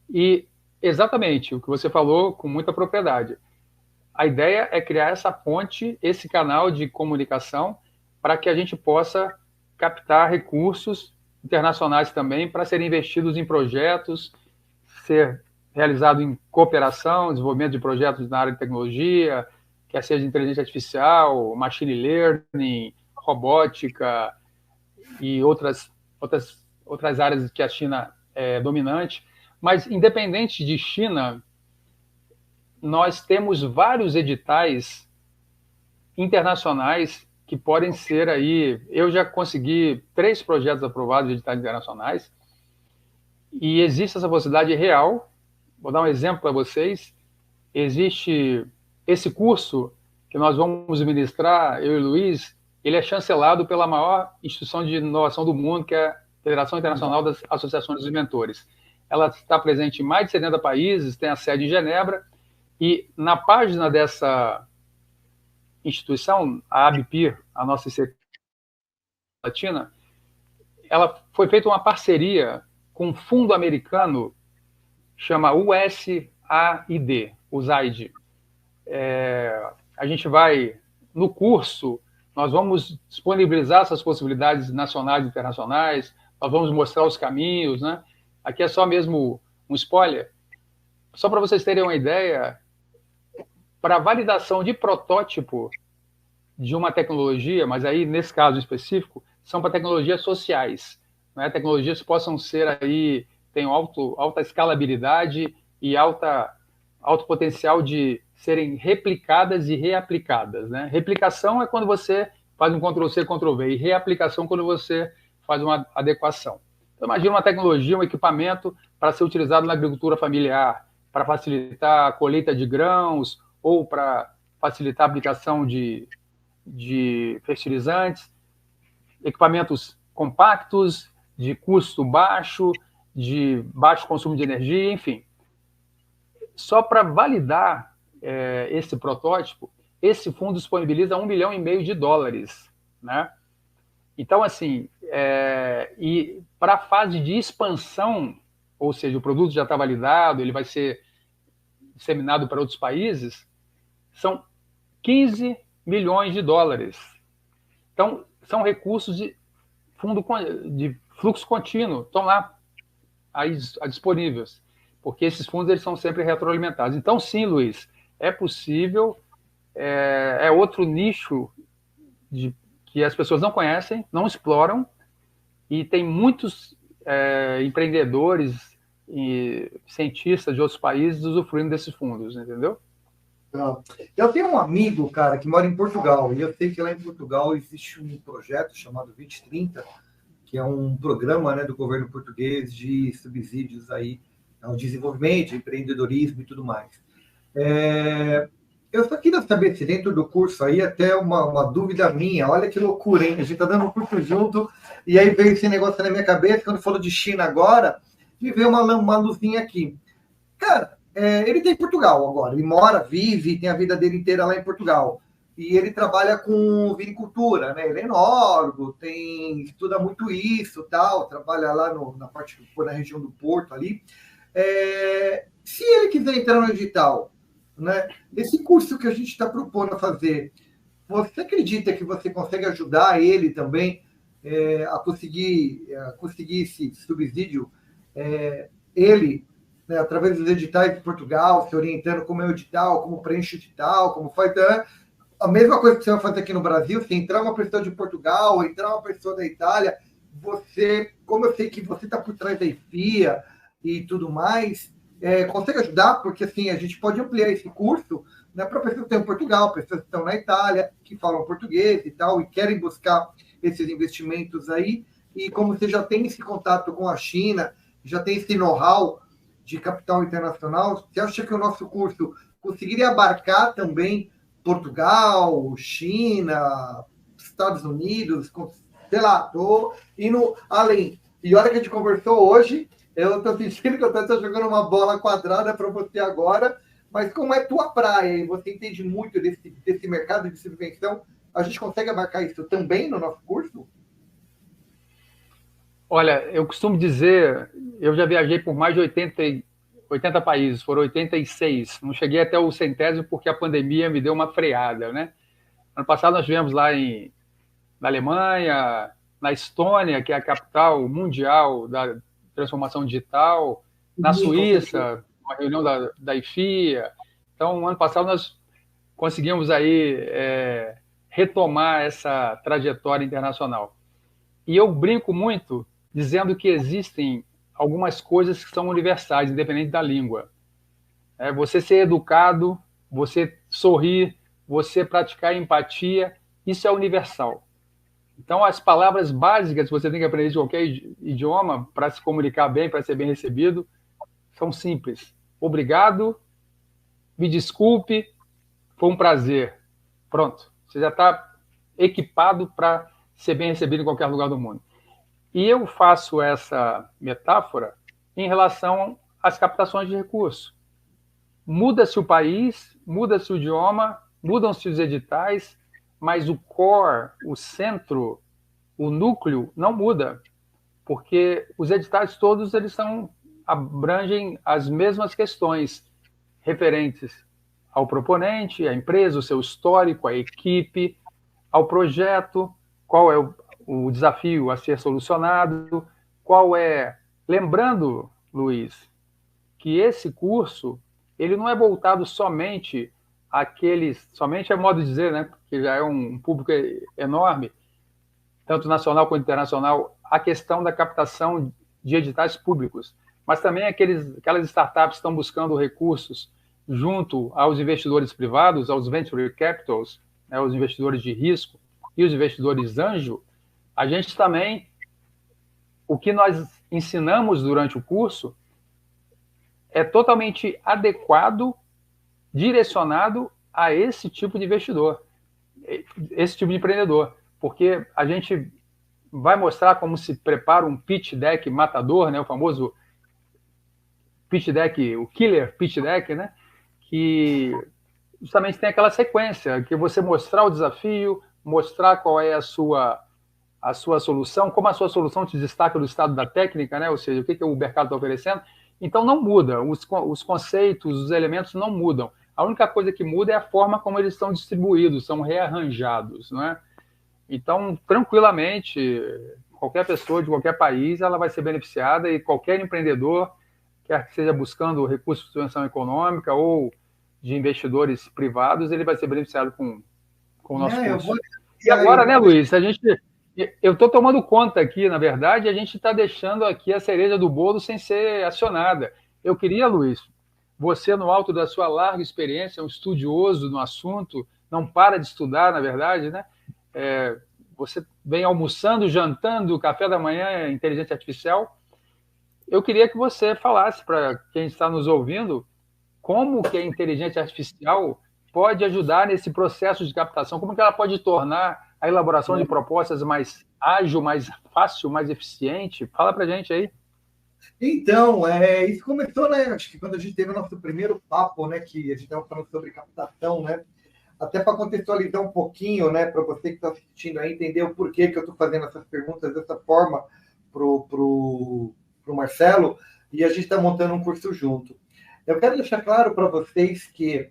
e exatamente o que você falou com muita propriedade. a ideia é criar essa ponte, esse canal de comunicação, para que a gente possa captar recursos internacionais também para serem investidos em projetos, ser realizado em cooperação, desenvolvimento de projetos na área de tecnologia, quer seja inteligência artificial, machine learning, robótica e outras áreas que a China é dominante. Mas, independente de China, nós temos vários editais internacionais que podem ser aí. Eu já consegui 3 projetos aprovados de editais internacionais e existe essa possibilidade real. Vou dar um exemplo para vocês. Existe esse curso que nós vamos ministrar, eu e o Luiz, ele é chancelado pela maior instituição de inovação do mundo, que é a Federação Internacional das Associações dos Mentores. Ela está presente em mais de 70 países, tem a sede em Genebra, e na página dessa instituição, a ABPIR, a nossa ICT Latina, ela foi feita uma parceria com um fundo americano, chama USAID, o ZAID. A gente vai, no curso, nós vamos disponibilizar essas possibilidades nacionais e internacionais, nós vamos mostrar os caminhos, né? Aqui é só mesmo um spoiler. Só para vocês terem uma ideia, para validação de protótipo de uma tecnologia, mas aí, nesse caso específico, são para tecnologias sociais, né? Tecnologias que possam ser aí, tenham alta escalabilidade e alto potencial de serem replicadas e reaplicadas, né? Replicação é quando você faz um Ctrl+C, Ctrl+V, e reaplicação quando você faz uma adequação. Então, imagina uma tecnologia, um equipamento para ser utilizado na agricultura familiar, para facilitar a colheita de grãos ou para facilitar a aplicação de fertilizantes, equipamentos compactos, de custo baixo, de baixo consumo de energia, enfim. Só para validar esse protótipo, esse fundo disponibiliza US$ 1,5 milhão, né? Então, assim, e para a fase de expansão, ou seja, o produto já está validado, ele vai ser disseminado para outros países, são US$ 15 milhões. Então, são recursos de fluxo contínuo, estão lá aí disponíveis, porque esses fundos eles são sempre retroalimentados. Então, sim, Luiz, é possível, é outro nicho que as pessoas não conhecem, não exploram, e tem muitos empreendedores e cientistas de outros países usufruindo desses fundos, entendeu? Eu tenho um amigo, cara, que mora em Portugal, e eu sei que lá em Portugal existe um projeto chamado 2030, que é um programa, né, do governo português de subsídios aí ao desenvolvimento, empreendedorismo e tudo mais. Eu só queria saber se dentro do curso aí, até uma dúvida minha, olha que loucura, hein? A gente está dando um curso junto, e aí veio esse negócio na minha cabeça, quando falou de China agora, me veio uma luzinha aqui. Cara, ele tem Portugal agora, ele mora, vive, tem a vida dele inteira lá em Portugal. E ele trabalha com vinicultura, né? Ele é enólogo, estuda muito isso, tal, trabalha lá na região do Porto ali. Se ele quiser entrar no edital, né? Esse curso que a gente está propondo a fazer, você acredita que você consegue ajudar ele também a conseguir esse subsídio? Ele, né, através dos editais de Portugal, se orientando como é o edital, como preenche o edital, como faz... A mesma coisa que você vai fazer aqui no Brasil, se entrar uma pessoa de Portugal, entrar uma pessoa da Itália, você, como eu sei que você está por trás da IFIA e tudo mais, consegue ajudar? Porque assim, a gente pode ampliar esse curso, né, para pessoas que estão em Portugal, pessoas que estão na Itália, que falam português e tal, e querem buscar esses investimentos aí. E como você já tem esse contato com a China, já tem esse know-how de capital internacional, você acha que o nosso curso conseguiria abarcar também Portugal, China, Estados Unidos, sei lá, estou indo além. E olha que a gente conversou hoje, eu estou sentindo que eu estou jogando uma bola quadrada para você agora, mas como é tua praia e você entende muito desse mercado de subvenção, a gente consegue abarcar isso também no nosso curso? Olha, eu costumo dizer, eu já viajei por mais de 80 países, foram 86. Não cheguei até o centésimo porque a pandemia me deu uma freada, né? Ano passado nós estivemos lá na Alemanha, na Estônia, que é a capital mundial da transformação digital, na Suíça, uma reunião da IFIA. Então, ano passado nós conseguimos aí retomar essa trajetória internacional. E eu brinco muito dizendo que existem algumas coisas que são universais, independente da língua. Você ser educado, você sorrir, você praticar empatia, isso é universal. Então, as palavras básicas que você tem que aprender de qualquer idioma para se comunicar bem, para ser bem recebido, são simples. Obrigado, me desculpe, foi um prazer. Pronto, você já está equipado para ser bem recebido em qualquer lugar do mundo. E eu faço essa metáfora em relação às captações de recursos. Muda-se o país, muda-se o idioma, mudam-se os editais, mas o core, o centro, o núcleo não muda, porque os editais todos eles abrangem as mesmas questões referentes ao proponente, à empresa, o seu histórico, à equipe, ao projeto, qual é o desafio a ser solucionado, qual é... Lembrando, Luiz, que esse curso ele não é voltado somente àqueles... Somente é modo de dizer, né? Que já é um público enorme, tanto nacional quanto internacional, a questão da captação de editais públicos, mas também aquelas startups que estão buscando recursos junto aos investidores privados, aos venture capitals, né, os investidores de risco e os investidores anjo. A gente também, o que nós ensinamos durante o curso é totalmente adequado, direcionado a esse tipo de investidor, esse tipo de empreendedor, porque a gente vai mostrar como se prepara um pitch deck matador, né, o famoso pitch deck, o killer pitch deck, né, que justamente tem aquela sequência, que você mostrar o desafio, mostrar qual é a sua solução, como a sua solução se destaca do estado da técnica, né? Ou seja, o que o mercado está oferecendo. Então, não muda, os conceitos, os elementos não mudam. A única coisa que muda é a forma como eles estão distribuídos, são rearranjados, não é? Então, tranquilamente, qualquer pessoa de qualquer país, ela vai ser beneficiada e qualquer empreendedor, quer que seja buscando recursos de subvenção econômica ou de investidores privados, ele vai ser beneficiado com o nosso curso. E agora, né, Luiz, eu estou tomando conta aqui, na verdade, a gente está deixando aqui a cereja do bolo sem ser acionada. Eu queria, Luiz, você, no alto da sua larga experiência, um estudioso no assunto, não para de estudar, na verdade, né? Você vem almoçando, jantando, café da manhã, inteligência artificial. Eu queria que você falasse para quem está nos ouvindo como que a inteligência artificial pode ajudar nesse processo de captação, como que ela pode tornar a elaboração de propostas mais ágil, mais fácil, mais eficiente. Fala para a gente aí. Então, isso começou, né? Acho que quando a gente teve o nosso primeiro papo, né? Que a gente estava falando sobre captação, né? Até para contextualizar um pouquinho, né? Para você que está assistindo aí, entender o porquê que eu estou fazendo essas perguntas dessa forma pro Marcelo, e a gente está montando um curso junto. Eu quero deixar claro para vocês que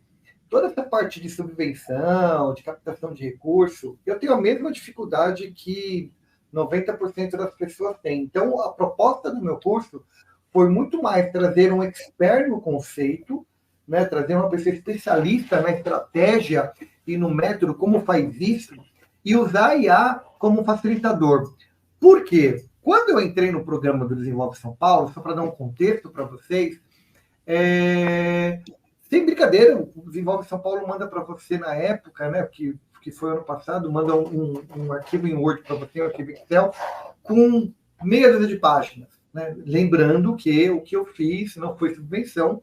toda essa parte de subvenção, de captação de recurso, eu tenho a mesma dificuldade que 90% das pessoas têm. Então, a proposta do meu curso foi muito mais trazer um expert no conceito, né, trazer uma pessoa especialista na estratégia e no método, como faz isso, e usar a IA como facilitador. Por quê? Quando eu entrei no programa do Desenvolve São Paulo, só para dar um contexto para vocês, sem brincadeira, o Desenvolve São Paulo manda para você na época, né, que foi ano passado, manda um arquivo em Word para você, um arquivo Excel, com meia dúzia de páginas. Né? Lembrando que o que eu fiz não foi subvenção,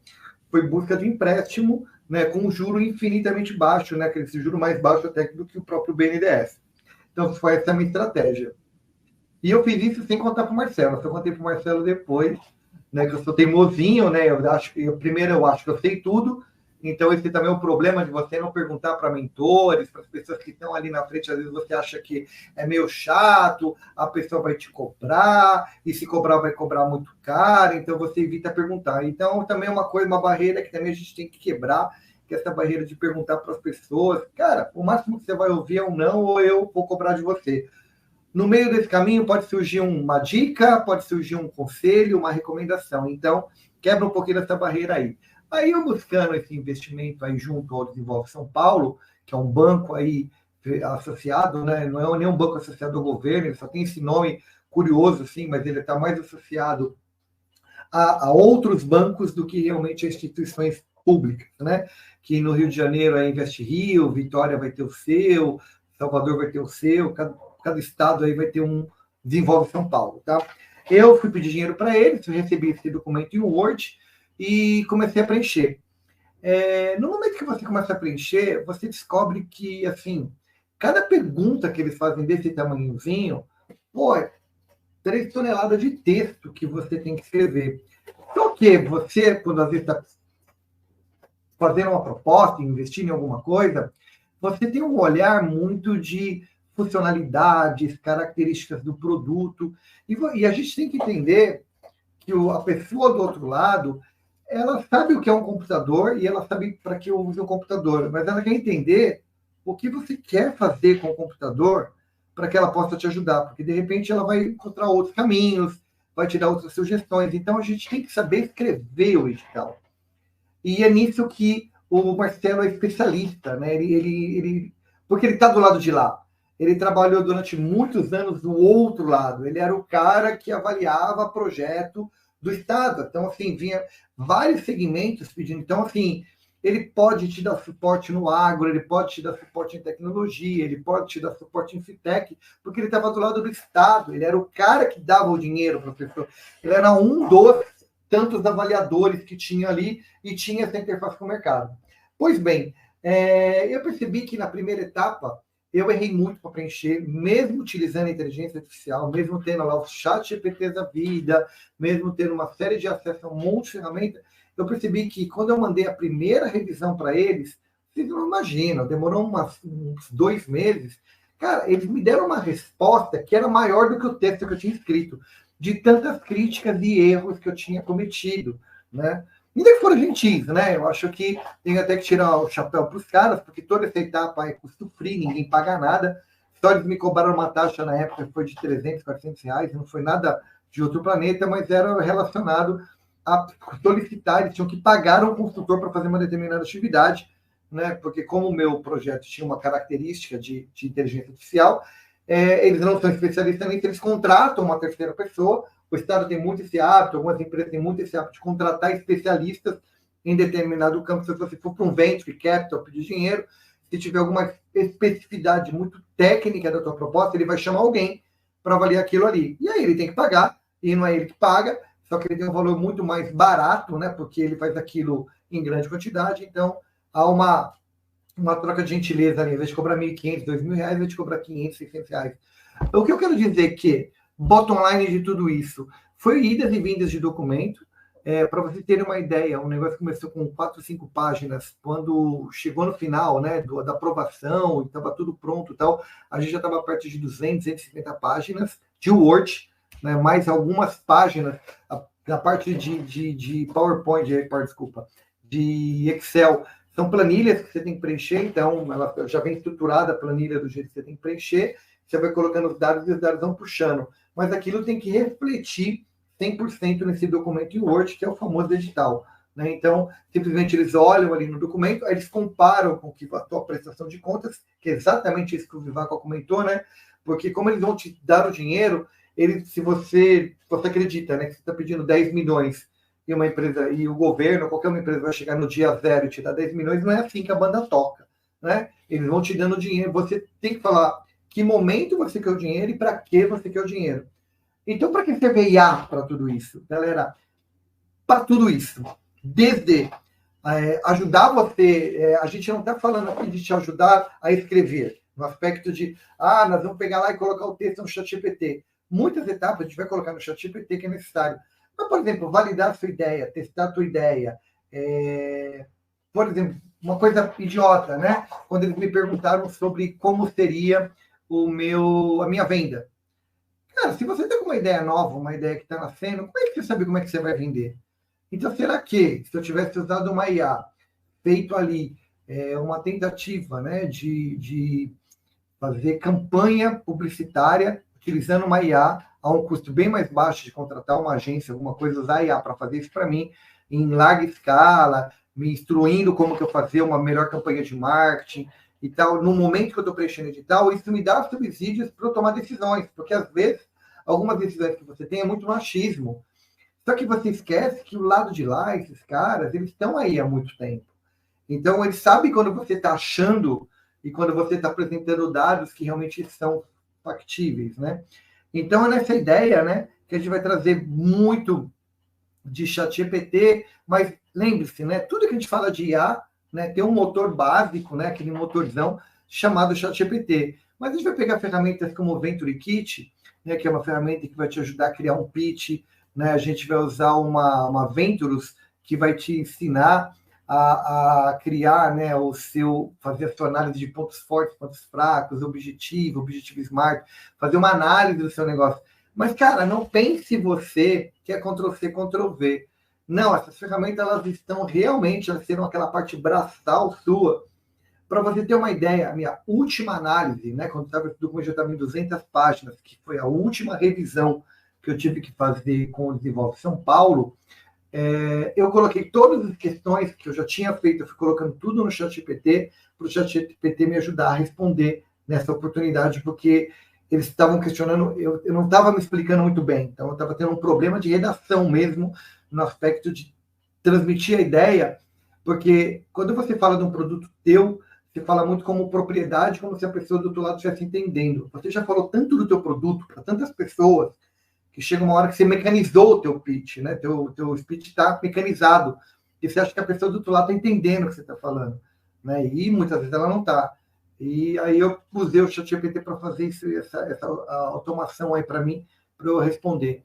foi busca de empréstimo, né, com um juro infinitamente baixo, né, aquele juro mais baixo até do que o próprio BNDES. Então, foi essa a minha estratégia. E eu fiz isso sem contar para o Marcelo. Eu contei para o Marcelo depois, né, que eu sou teimosinho, né, primeiro eu acho que eu sei tudo, Então, esse também é o problema de você não perguntar para mentores, para as pessoas que estão ali na frente. Às vezes você acha que é meio chato, a pessoa vai te cobrar, e se cobrar, vai cobrar muito caro, então você evita perguntar. Então, também é uma coisa, uma barreira que também a gente tem que quebrar, que é essa barreira de perguntar para as pessoas. Cara, o máximo que você vai ouvir é um não, ou eu vou cobrar de você. No meio desse caminho pode surgir uma dica, pode surgir um conselho, uma recomendação. Então, quebra um pouquinho dessa barreira aí. Aí eu buscando esse investimento aí junto ao Desenvolve São Paulo, que é um banco aí associado, né? Não é nenhum banco associado ao governo, ele só tem esse nome curioso, sim, mas ele está mais associado a outros bancos do que realmente a instituições públicas, né? Que no Rio de Janeiro é Invest Rio, Vitória vai ter o seu, Salvador vai ter o seu, cada estado aí vai ter um Desenvolve São Paulo, tá? Eu fui pedir dinheiro para eles, recebi esse documento em Word e comecei a preencher. No momento que você começa a preencher, você descobre que, assim, cada pergunta que eles fazem desse tamanhozinho, pô, 3 toneladas de texto que você tem que escrever. Só que você, quando às vezes está fazendo uma proposta, investindo em alguma coisa, você tem um olhar muito de funcionalidades, características do produto, e a gente tem que entender que a pessoa do outro lado, ela sabe o que é um computador e ela sabe para que usa o computador, mas ela quer entender o que você quer fazer com o computador para que ela possa te ajudar, porque de repente ela vai encontrar outros caminhos, vai te dar outras sugestões. Então a gente tem que saber escrever o edital. E é nisso que o Marcelo é especialista, né? Porque ele está do lado de lá. Ele trabalhou durante muitos anos do outro lado. Ele era o cara que avaliava projeto do Estado. Então, assim, vinha vários segmentos pedindo. Então, assim, ele pode te dar suporte no agro, ele pode te dar suporte em tecnologia, ele pode te dar suporte em fintech, porque ele estava do lado do Estado. Ele era o cara que dava o dinheiro para a pessoa. Ele era um dos tantos avaliadores que tinha ali e tinha essa interface com o mercado. Pois bem, eu percebi que na primeira etapa eu errei muito para preencher, mesmo utilizando a inteligência artificial, mesmo tendo lá o chat GPT da vida, mesmo tendo uma série de acesso a um monte de ferramentas, eu percebi que quando eu mandei a primeira revisão para eles, vocês não imaginam, demorou uns 2 meses, cara, eles me deram uma resposta que era maior do que o texto que eu tinha escrito, de tantas críticas e erros que eu tinha cometido, né? Ainda que foram gentis, né? Eu acho que tem até que tirar o chapéu para os caras, porque toda essa etapa é custo free, ninguém paga nada. Só eles me cobraram uma taxa na época que foi de 300, 400 reais, não foi nada de outro planeta, mas era relacionado a solicitar, eles tinham que pagar um consultor para fazer uma determinada atividade, né? Porque como o meu projeto tinha uma característica de inteligência artificial, eles não são especialistas nisso, eles contratam uma terceira pessoa. O Estado tem muito esse hábito, algumas empresas têm muito esse hábito de contratar especialistas em determinado campo. Se você for para um venture capital pedir dinheiro, se tiver alguma especificidade muito técnica da tua proposta, ele vai chamar alguém para avaliar aquilo ali. E aí ele tem que pagar, e não é ele que paga, só que ele tem um valor muito mais barato, né? Porque ele faz aquilo em grande quantidade. Então, há uma troca de gentileza ali. Ao invés de cobrar 1.500, 2.000 reais, vai te cobrar 500, 600 reais. O que eu quero dizer é que bottom line de tudo isso foi idas e vindas de documento. Para vocês terem uma ideia, o negócio começou com 4, 5 páginas. Quando chegou no final, né, da aprovação, estava tudo pronto e tal, a gente já estava perto de 200, 250 páginas de Word, né, mais algumas páginas na parte de PowerPoint, de Excel. São planilhas que você tem que preencher, então ela já vem estruturada a planilha do jeito que você tem que preencher, você vai colocando os dados e os dados vão puxando. Mas aquilo tem que refletir 100% nesse documento em Word, que é o famoso edital, né? Então, simplesmente eles olham ali no documento, aí eles comparam com a tua prestação de contas, que é exatamente isso que o Vivaco comentou, né? Porque como eles vão te dar o dinheiro, se você acredita, né, que você está pedindo 10 milhões e uma empresa, e o governo, qualquer uma empresa vai chegar no dia zero e te dar 10 milhões, não é assim que a banda toca, né? Eles vão te dando dinheiro, você tem que falar que momento você quer o dinheiro e para que você quer o dinheiro. Então, para que serve IA para tudo isso? Galera, para tudo isso, desde ajudar você, a gente não está falando aqui de te ajudar a escrever, no aspecto de, nós vamos pegar lá e colocar o texto no ChatGPT. Muitas etapas a gente vai colocar no ChatGPT que é necessário. Mas, por exemplo, validar a sua ideia, testar a tua ideia, por exemplo, uma coisa idiota, né? Quando eles me perguntaram sobre como seria a minha venda. Cara, se você tem uma ideia nova, uma ideia que está nascendo, como é que você sabe como é que você vai vender? Então, será que, se eu tivesse usado uma IA, feito ali uma tentativa, né, de fazer campanha publicitária utilizando uma IA a um custo bem mais baixo de contratar uma agência, alguma coisa, usar a IA para fazer isso para mim, em larga escala, me instruindo como que eu fazia uma melhor campanha de marketing e tal, no momento que eu estou preenchendo edital, isso me dá subsídios para eu tomar decisões, porque às vezes algumas decisões que você tem é muito no achismo. Só que você esquece que o lado de lá, esses caras, eles estão aí há muito tempo. Então, eles sabem quando você está achando e quando você está apresentando dados que realmente são factíveis, né? Então, é nessa ideia, né, que a gente vai trazer muito de ChatGPT, mas lembre-se, né, tudo que a gente fala de IA, né, tem um motor básico, né, aquele motorzão chamado ChatGPT. Mas a gente vai pegar ferramentas como o Venture Kit, né, que é uma ferramenta que vai te ajudar a criar um pitch, né? A gente vai usar uma Venturus que vai te ensinar a criar, né, fazer a sua análise de pontos fortes, pontos fracos, objetivo smart, fazer uma análise do seu negócio. Mas, cara, não pense você que é Ctrl+C, Ctrl+V. Não, essas ferramentas, elas estão realmente, elas serão aquela parte braçal sua. Para você ter uma ideia, a minha última análise, né, quando o documento já estava em 200 páginas, que foi a última revisão que eu tive que fazer com o Desenvolve São Paulo, eu coloquei todas as questões que eu já tinha feito, eu fui colocando tudo no ChatGPT, para o ChatGPT me ajudar a responder nessa oportunidade, porque eles estavam questionando, eu não estava me explicando muito bem, então eu estava tendo um problema de redação mesmo, no aspecto de transmitir a ideia, porque quando você fala de um produto teu, você fala muito como propriedade, como se a pessoa do outro lado estivesse entendendo. Você já falou tanto do teu produto para tantas pessoas, que chega uma hora que você mecanizou o teu pitch, né? Teu speech está mecanizado, e você acha que a pessoa do outro lado está entendendo o que você está falando, né? E muitas vezes ela não está. E aí eu usei o ChatGPT para fazer essa automação aí para mim, para eu responder.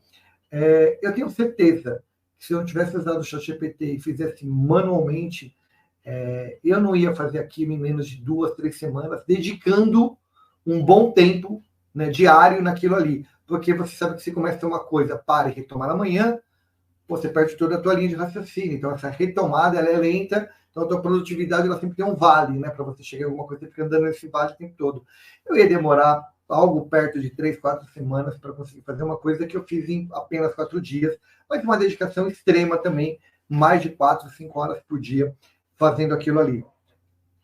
Eu tenho certeza que se eu tivesse usado o ChatGPT e fizesse manualmente, eu não ia fazer aquilo em menos de 2, 3 semanas, dedicando um bom tempo, né, diário naquilo ali. Porque você sabe que se começa uma coisa, para e retomar amanhã, você perde toda a tua linha de raciocínio. Então, essa retomada ela é lenta, então a tua produtividade ela sempre tem um vale, né? Para você chegar em alguma coisa, você fica andando nesse vale o tempo todo. Eu ia demorar algo perto de 3, 4 semanas para conseguir fazer uma coisa que eu fiz em apenas 4 dias, mas uma dedicação extrema também, mais de 4, 5 horas por dia, fazendo aquilo ali,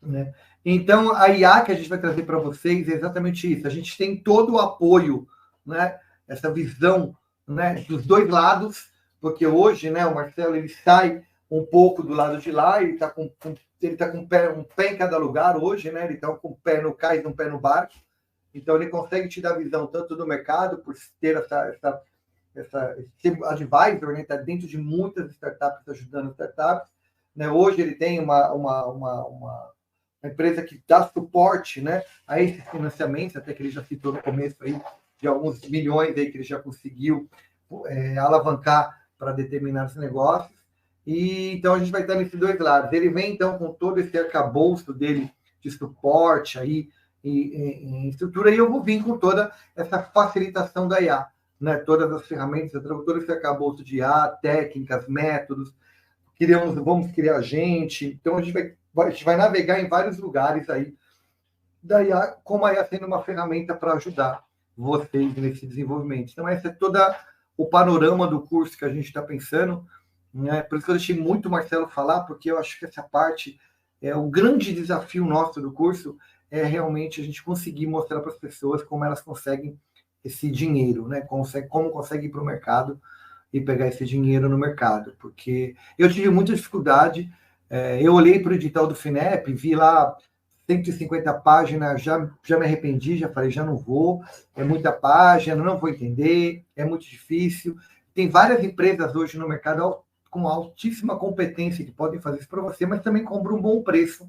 né? Então, a IA que a gente vai trazer para vocês é exatamente isso. A gente tem todo o apoio, né? Essa visão, né, dos dois lados, porque hoje, né, o Marcelo ele sai um pouco do lado de lá, ele está com um pé em cada lugar hoje, né? Ele está com um pé no cais e um pé no barco. Então, ele consegue te dar visão tanto do mercado, por ter esse advisor, né? Está dentro de muitas startups, ajudando startups. Né? Hoje ele tem uma empresa que dá suporte, né, a esse financiamento, até que ele já citou no começo aí, de alguns milhões aí que ele já conseguiu alavancar para determinados negócios. E então a gente vai estar nesses dois lados. Ele vem então com todo esse arcabouço dele de suporte aí em estrutura, e eu vou vir com toda essa facilitação da IA, né? Todas as ferramentas, todo esse arcabouço de IA, técnicas, métodos. Vamos criar gente. Então a gente vai navegar em vários lugares aí da IA, como a IA sendo uma ferramenta para ajudar vocês nesse desenvolvimento. Então esse é todo o panorama do curso que a gente está pensando, né? Por isso que eu deixei muito o Marcelo falar, porque eu acho que essa parte o grande desafio nosso do curso é realmente a gente conseguir mostrar para as pessoas como elas conseguem esse dinheiro, né? Como conseguem ir para o mercado e pegar esse dinheiro no mercado, porque eu tive muita dificuldade. Eu olhei para o edital do FINEP, vi lá 150 páginas, já me arrependi, já falei, já não vou, é muita página, não vou entender, é muito difícil. Tem várias empresas hoje no mercado com altíssima competência que podem fazer isso para você, mas também cobram um bom preço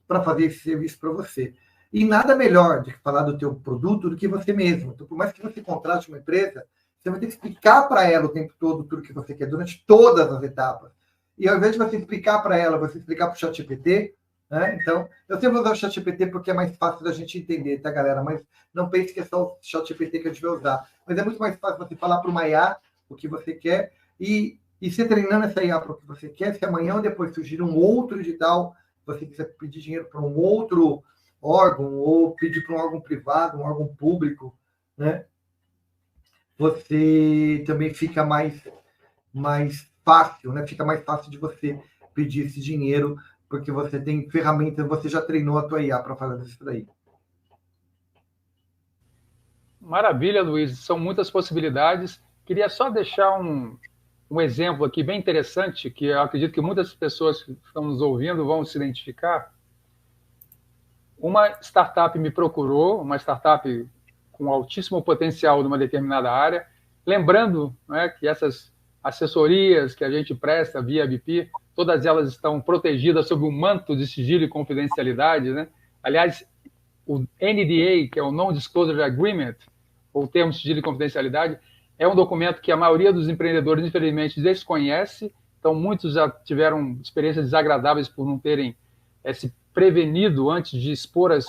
para fazer esse serviço para você. E nada melhor de falar do teu produto do que você mesmo. Então, por mais que você contrate uma empresa, você vai ter que explicar para ela o tempo todo tudo que você quer, durante todas as etapas. e ao invés de você explicar para ela, você explicar para o ChatGPT, né? Então, eu sempre vou usar o ChatGPT porque é mais fácil da gente entender, tá, galera? Mas não pense que é só o ChatGPT que a gente vai usar. Mas é muito mais fácil você falar para uma IA o que você quer e você treinando essa IA para o que você quer. Se amanhã ou depois surgir um outro edital, você quiser pedir dinheiro para um outro órgão ou pedir para um órgão privado, um órgão público, né? Você também fica mais fácil, né? Fica mais fácil de você pedir esse dinheiro, porque você tem ferramentas, você já treinou a tua IA para fazer isso daí. Maravilha, Luiz. São muitas possibilidades. Queria só deixar um exemplo aqui bem interessante, que eu acredito que muitas pessoas que estão nos ouvindo vão se identificar. Uma startup me procurou, uma startup com altíssimo potencial numa determinada área, lembrando, né, que essas assessorias que a gente presta via BP, todas elas estão protegidas sob um manto de sigilo e confidencialidade, né? Aliás, o NDA, que é o Non-Disclosure Agreement, ou termo de sigilo e confidencialidade, é um documento que a maioria dos empreendedores, infelizmente, desconhece. Então, muitos já tiveram experiências desagradáveis por não terem se prevenido antes de expor o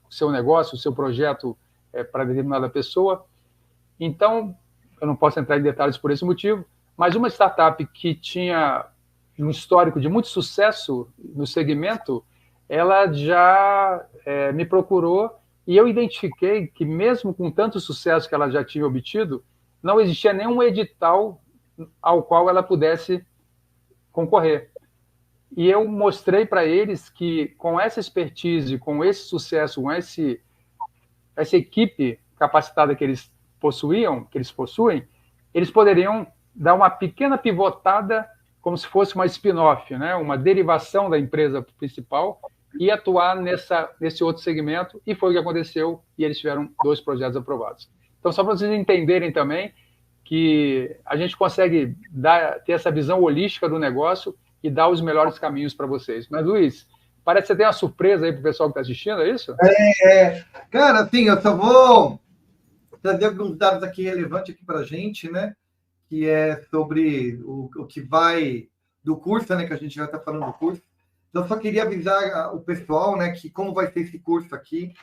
seu negócio, o seu projeto para determinada pessoa. Então, eu não posso entrar em detalhes por esse motivo, mas uma startup que tinha um histórico de muito sucesso no segmento, ela já me procurou e eu identifiquei que, mesmo com tanto sucesso que ela já tinha obtido, não existia nenhum edital ao qual ela pudesse concorrer. E eu mostrei para eles que, com essa expertise, com esse sucesso, com essa equipe capacitada que eles possuem, eles poderiam dar uma pequena pivotada, como se fosse uma spin-off, né? Uma derivação da empresa principal, e atuar nesse outro segmento, e foi o que aconteceu, e eles tiveram 2 projetos aprovados. Então, só para vocês entenderem também que a gente consegue ter essa visão holística do negócio e dar os melhores caminhos para vocês. Mas, Luiz, parece que você tem uma surpresa aí para o pessoal que está assistindo, é isso? Cara, assim, eu só vou trazer alguns dados aqui relevantes aqui para a gente, né? Que é sobre o que vai do curso, né? Que a gente já está falando do curso. Então, eu só queria avisar o pessoal, né? Que como vai ser esse curso aqui,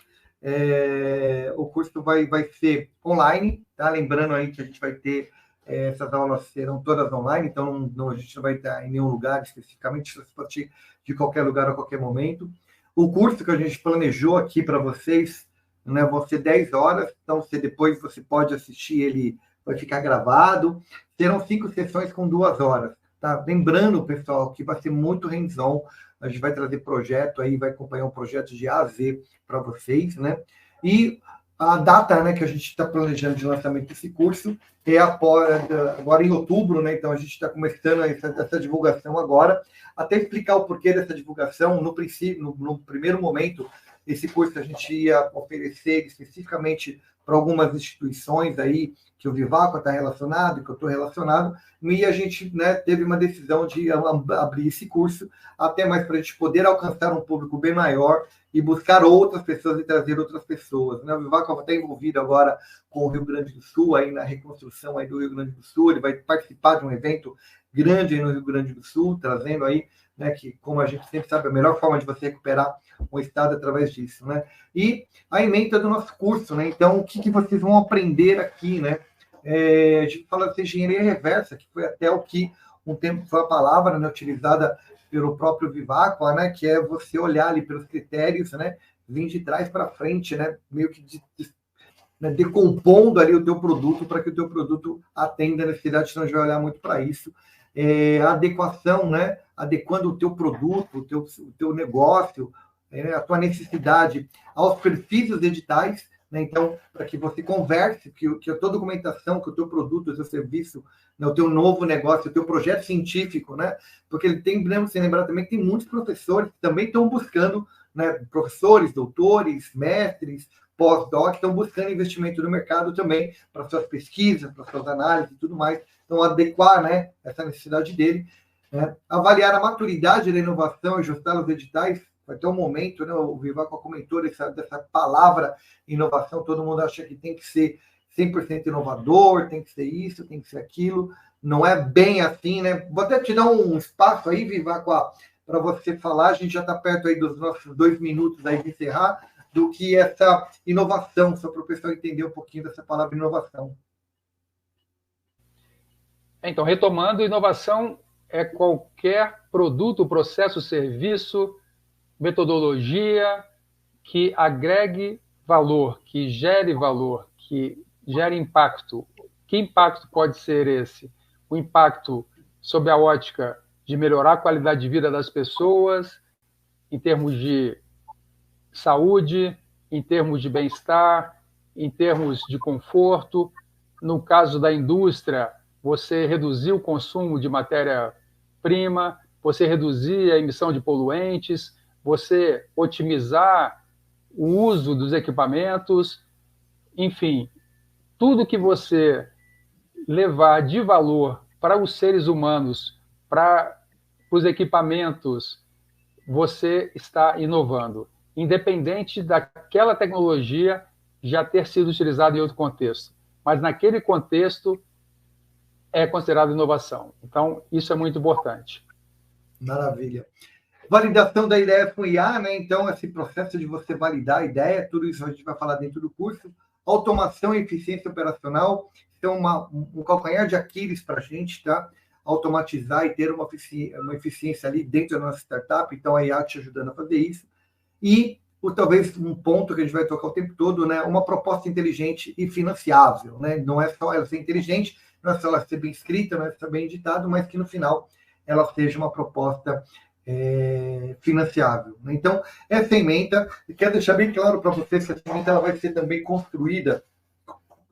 o curso vai ser online, tá? Lembrando aí que a gente vai ter essas aulas serão todas online, então a gente não vai estar em nenhum lugar especificamente, você pode ir de qualquer lugar a qualquer momento. O curso que a gente planejou aqui para vocês, né, vão ser 10 horas, então depois você pode assistir, ele vai ficar gravado. Serão 5 sessões com 2 horas. Tá? Lembrando, pessoal, que vai ser muito hands-on, a gente vai trazer projeto aí, vai acompanhar um projeto de A a Z para vocês, né? E a data, né, que a gente está planejando de lançamento desse curso é agora em outubro, né? Então a gente está começando essa divulgação agora. Até explicar o porquê dessa divulgação, no primeiro momento, esse curso a gente ia oferecer especificamente para algumas instituições aí, que o Vivaco está relacionado, que eu estou relacionado, e a gente, né, teve uma decisão de abrir esse curso, até mais para a gente poder alcançar um público bem maior e buscar outras pessoas e trazer outras pessoas, né? O Vivaco está envolvido agora com o Rio Grande do Sul, aí na reconstrução aí do Rio Grande do Sul, ele vai participar de um evento grande aí no Rio Grande do Sul, trazendo aí, né, que, como a gente sempre sabe, a melhor forma de você recuperar um estado é através disso, né? E a ementa do nosso curso, né? Então, o que vocês vão aprender aqui, né? A gente fala de engenharia reversa, que foi até o que um tempo foi a palavra, né, utilizada pelo próprio Vivaco, né? Que é você olhar ali pelos critérios, né? Vir de trás para frente, né? Meio que né, decompondo ali o teu produto para que o teu produto atenda a necessidade, senão a gente vai olhar muito para isso. A adequação, né? Adequando o teu produto, o teu negócio, a tua necessidade aos perfis dos editais, né? Então, para que você converse, que a tua documentação, que o teu produto, o teu serviço, né, o teu novo negócio, o teu projeto científico, né? Porque ele tem, sem lembrar também, que tem muitos professores que também estão buscando, né? Professores, doutores, mestres, pós-doc, estão buscando investimento no mercado também para suas pesquisas, para suas análises e tudo mais. Então, adequar, né, essa necessidade dele, né? Avaliar a maturidade da inovação e ajustar os editais. Vai ter um momento, né? O Vivaco comentou dessa palavra inovação, todo mundo acha que tem que ser 100% inovador, tem que ser isso, tem que ser aquilo, não é bem assim, né? Vou até te dar um espaço aí, Viváqua, para você falar, a gente já está perto aí dos nossos 2 minutos aí de encerrar, do que essa inovação, só para o pessoal entender um pouquinho dessa palavra inovação. Então, retomando, inovação é qualquer produto, processo, serviço, metodologia que agregue valor, que gere valor, que gere impacto. Que impacto pode ser esse? O impacto sob a ótica de melhorar a qualidade de vida das pessoas, em termos de saúde, em termos de bem-estar, em termos de conforto. No caso da indústria, você reduzir o consumo de matéria-prima, você reduzir a emissão de poluentes, você otimizar o uso dos equipamentos, enfim, tudo que você levar de valor para os seres humanos, para os equipamentos, você está inovando, independente daquela tecnologia já ter sido utilizada em outro contexto. Mas naquele contexto é considerado inovação. Então, isso é muito importante. Maravilha. Validação da ideia com IA, né? Então, esse processo de você validar a ideia, tudo isso a gente vai falar dentro do curso. Automação e eficiência operacional são um calcanhar de Aquiles para a gente, tá? Automatizar e ter uma eficiência ali dentro da nossa startup. Então, a IA te ajudando a fazer isso. E, talvez, um ponto que a gente vai tocar o tempo todo, né? Uma proposta inteligente e financiável, né? Não é só ela ser inteligente, não é só ela ser bem escrita, não é só bem editado, mas que, no final, ela seja uma proposta financiável. Então, essa ementa, quero deixar bem claro para vocês que essa ementa ela vai ser também construída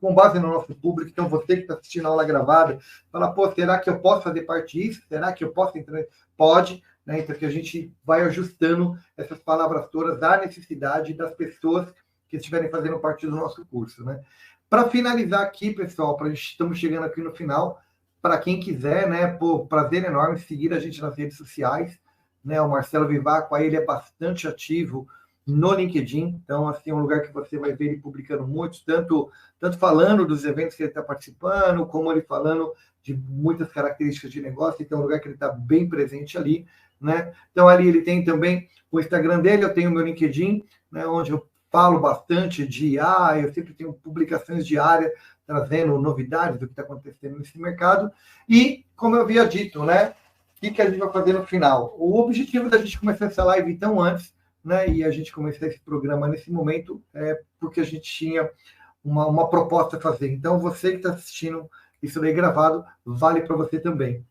com base no nosso público. Então, você que está assistindo a aula gravada, fala, pô, será que eu posso fazer parte disso? Será que eu posso entrar? Pode, né? Então, que a gente vai ajustando essas palavras todas à necessidade das pessoas que estiverem fazendo parte do nosso curso, né? Para finalizar aqui, pessoal, estamos chegando aqui no final, para quem quiser, né, pô, prazer enorme seguir a gente nas redes sociais, né? O Marcelo Viváqua, ele é bastante ativo no LinkedIn, então, assim, é um lugar que você vai ver ele publicando muito, tanto falando dos eventos que ele está participando, como ele falando de muitas características de negócio, então é um lugar que ele está bem presente ali, né? Então, ali ele tem também o Instagram dele, eu tenho o meu LinkedIn, né, onde eu falo bastante de IA, eu sempre tenho publicações diárias, trazendo novidades do que está acontecendo nesse mercado, e, como eu havia dito, né, o que a gente vai fazer no final? O objetivo da gente começar essa live então antes, né, e a gente começar esse programa nesse momento, é porque a gente tinha uma proposta a fazer. Então, você que está assistindo isso daí gravado, vale para você também.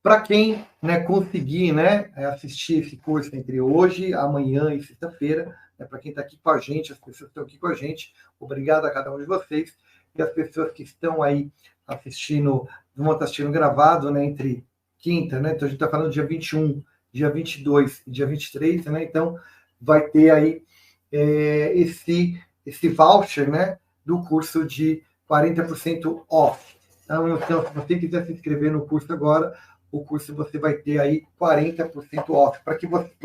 Para quem, né, conseguir, né, assistir esse curso entre hoje, amanhã e sexta-feira, né, para quem está aqui com a gente, as pessoas que estão aqui com a gente, obrigado a cada um de vocês, e as pessoas que estão aí assistindo, vão estar assistindo gravado, né, entre quinta, né? Então a gente está falando dia 21, dia 22 e dia 23, né? Então vai ter aí esse voucher, né, do curso de 40% off. Então, se você quiser se inscrever no curso agora, o curso você vai ter aí 40% off. Para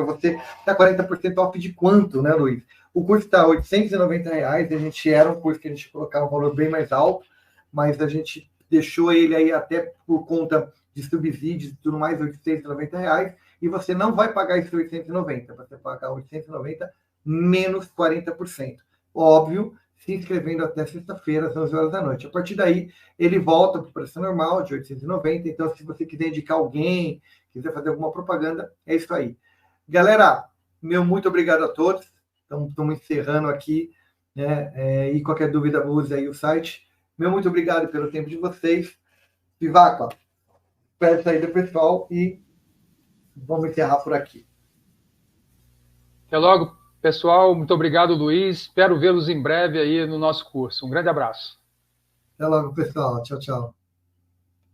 você tá 40% off de quanto, né, Luiz? O curso está R$ 890, a gente era um curso que a gente colocava um valor bem mais alto, mas a gente deixou ele aí até por conta de subsídios e tudo mais, R$ 890, e você não vai pagar esse 890, você vai pagar 890 menos 40%. Óbvio, se inscrevendo até sexta-feira, às 11 horas da noite. A partir daí, ele volta para o preço normal, de 890, então se você quiser indicar alguém, quiser fazer alguma propaganda, é isso aí. Galera, meu muito obrigado a todos, estamos encerrando aqui, né, e qualquer dúvida, use aí o site. Meu muito obrigado pelo tempo de vocês. Viváqua, espero sair do pessoal e vamos encerrar por aqui. Até logo, pessoal. Muito obrigado, Luiz. Espero vê-los em breve aí no nosso curso. Um grande abraço. Até logo, pessoal. Tchau, tchau.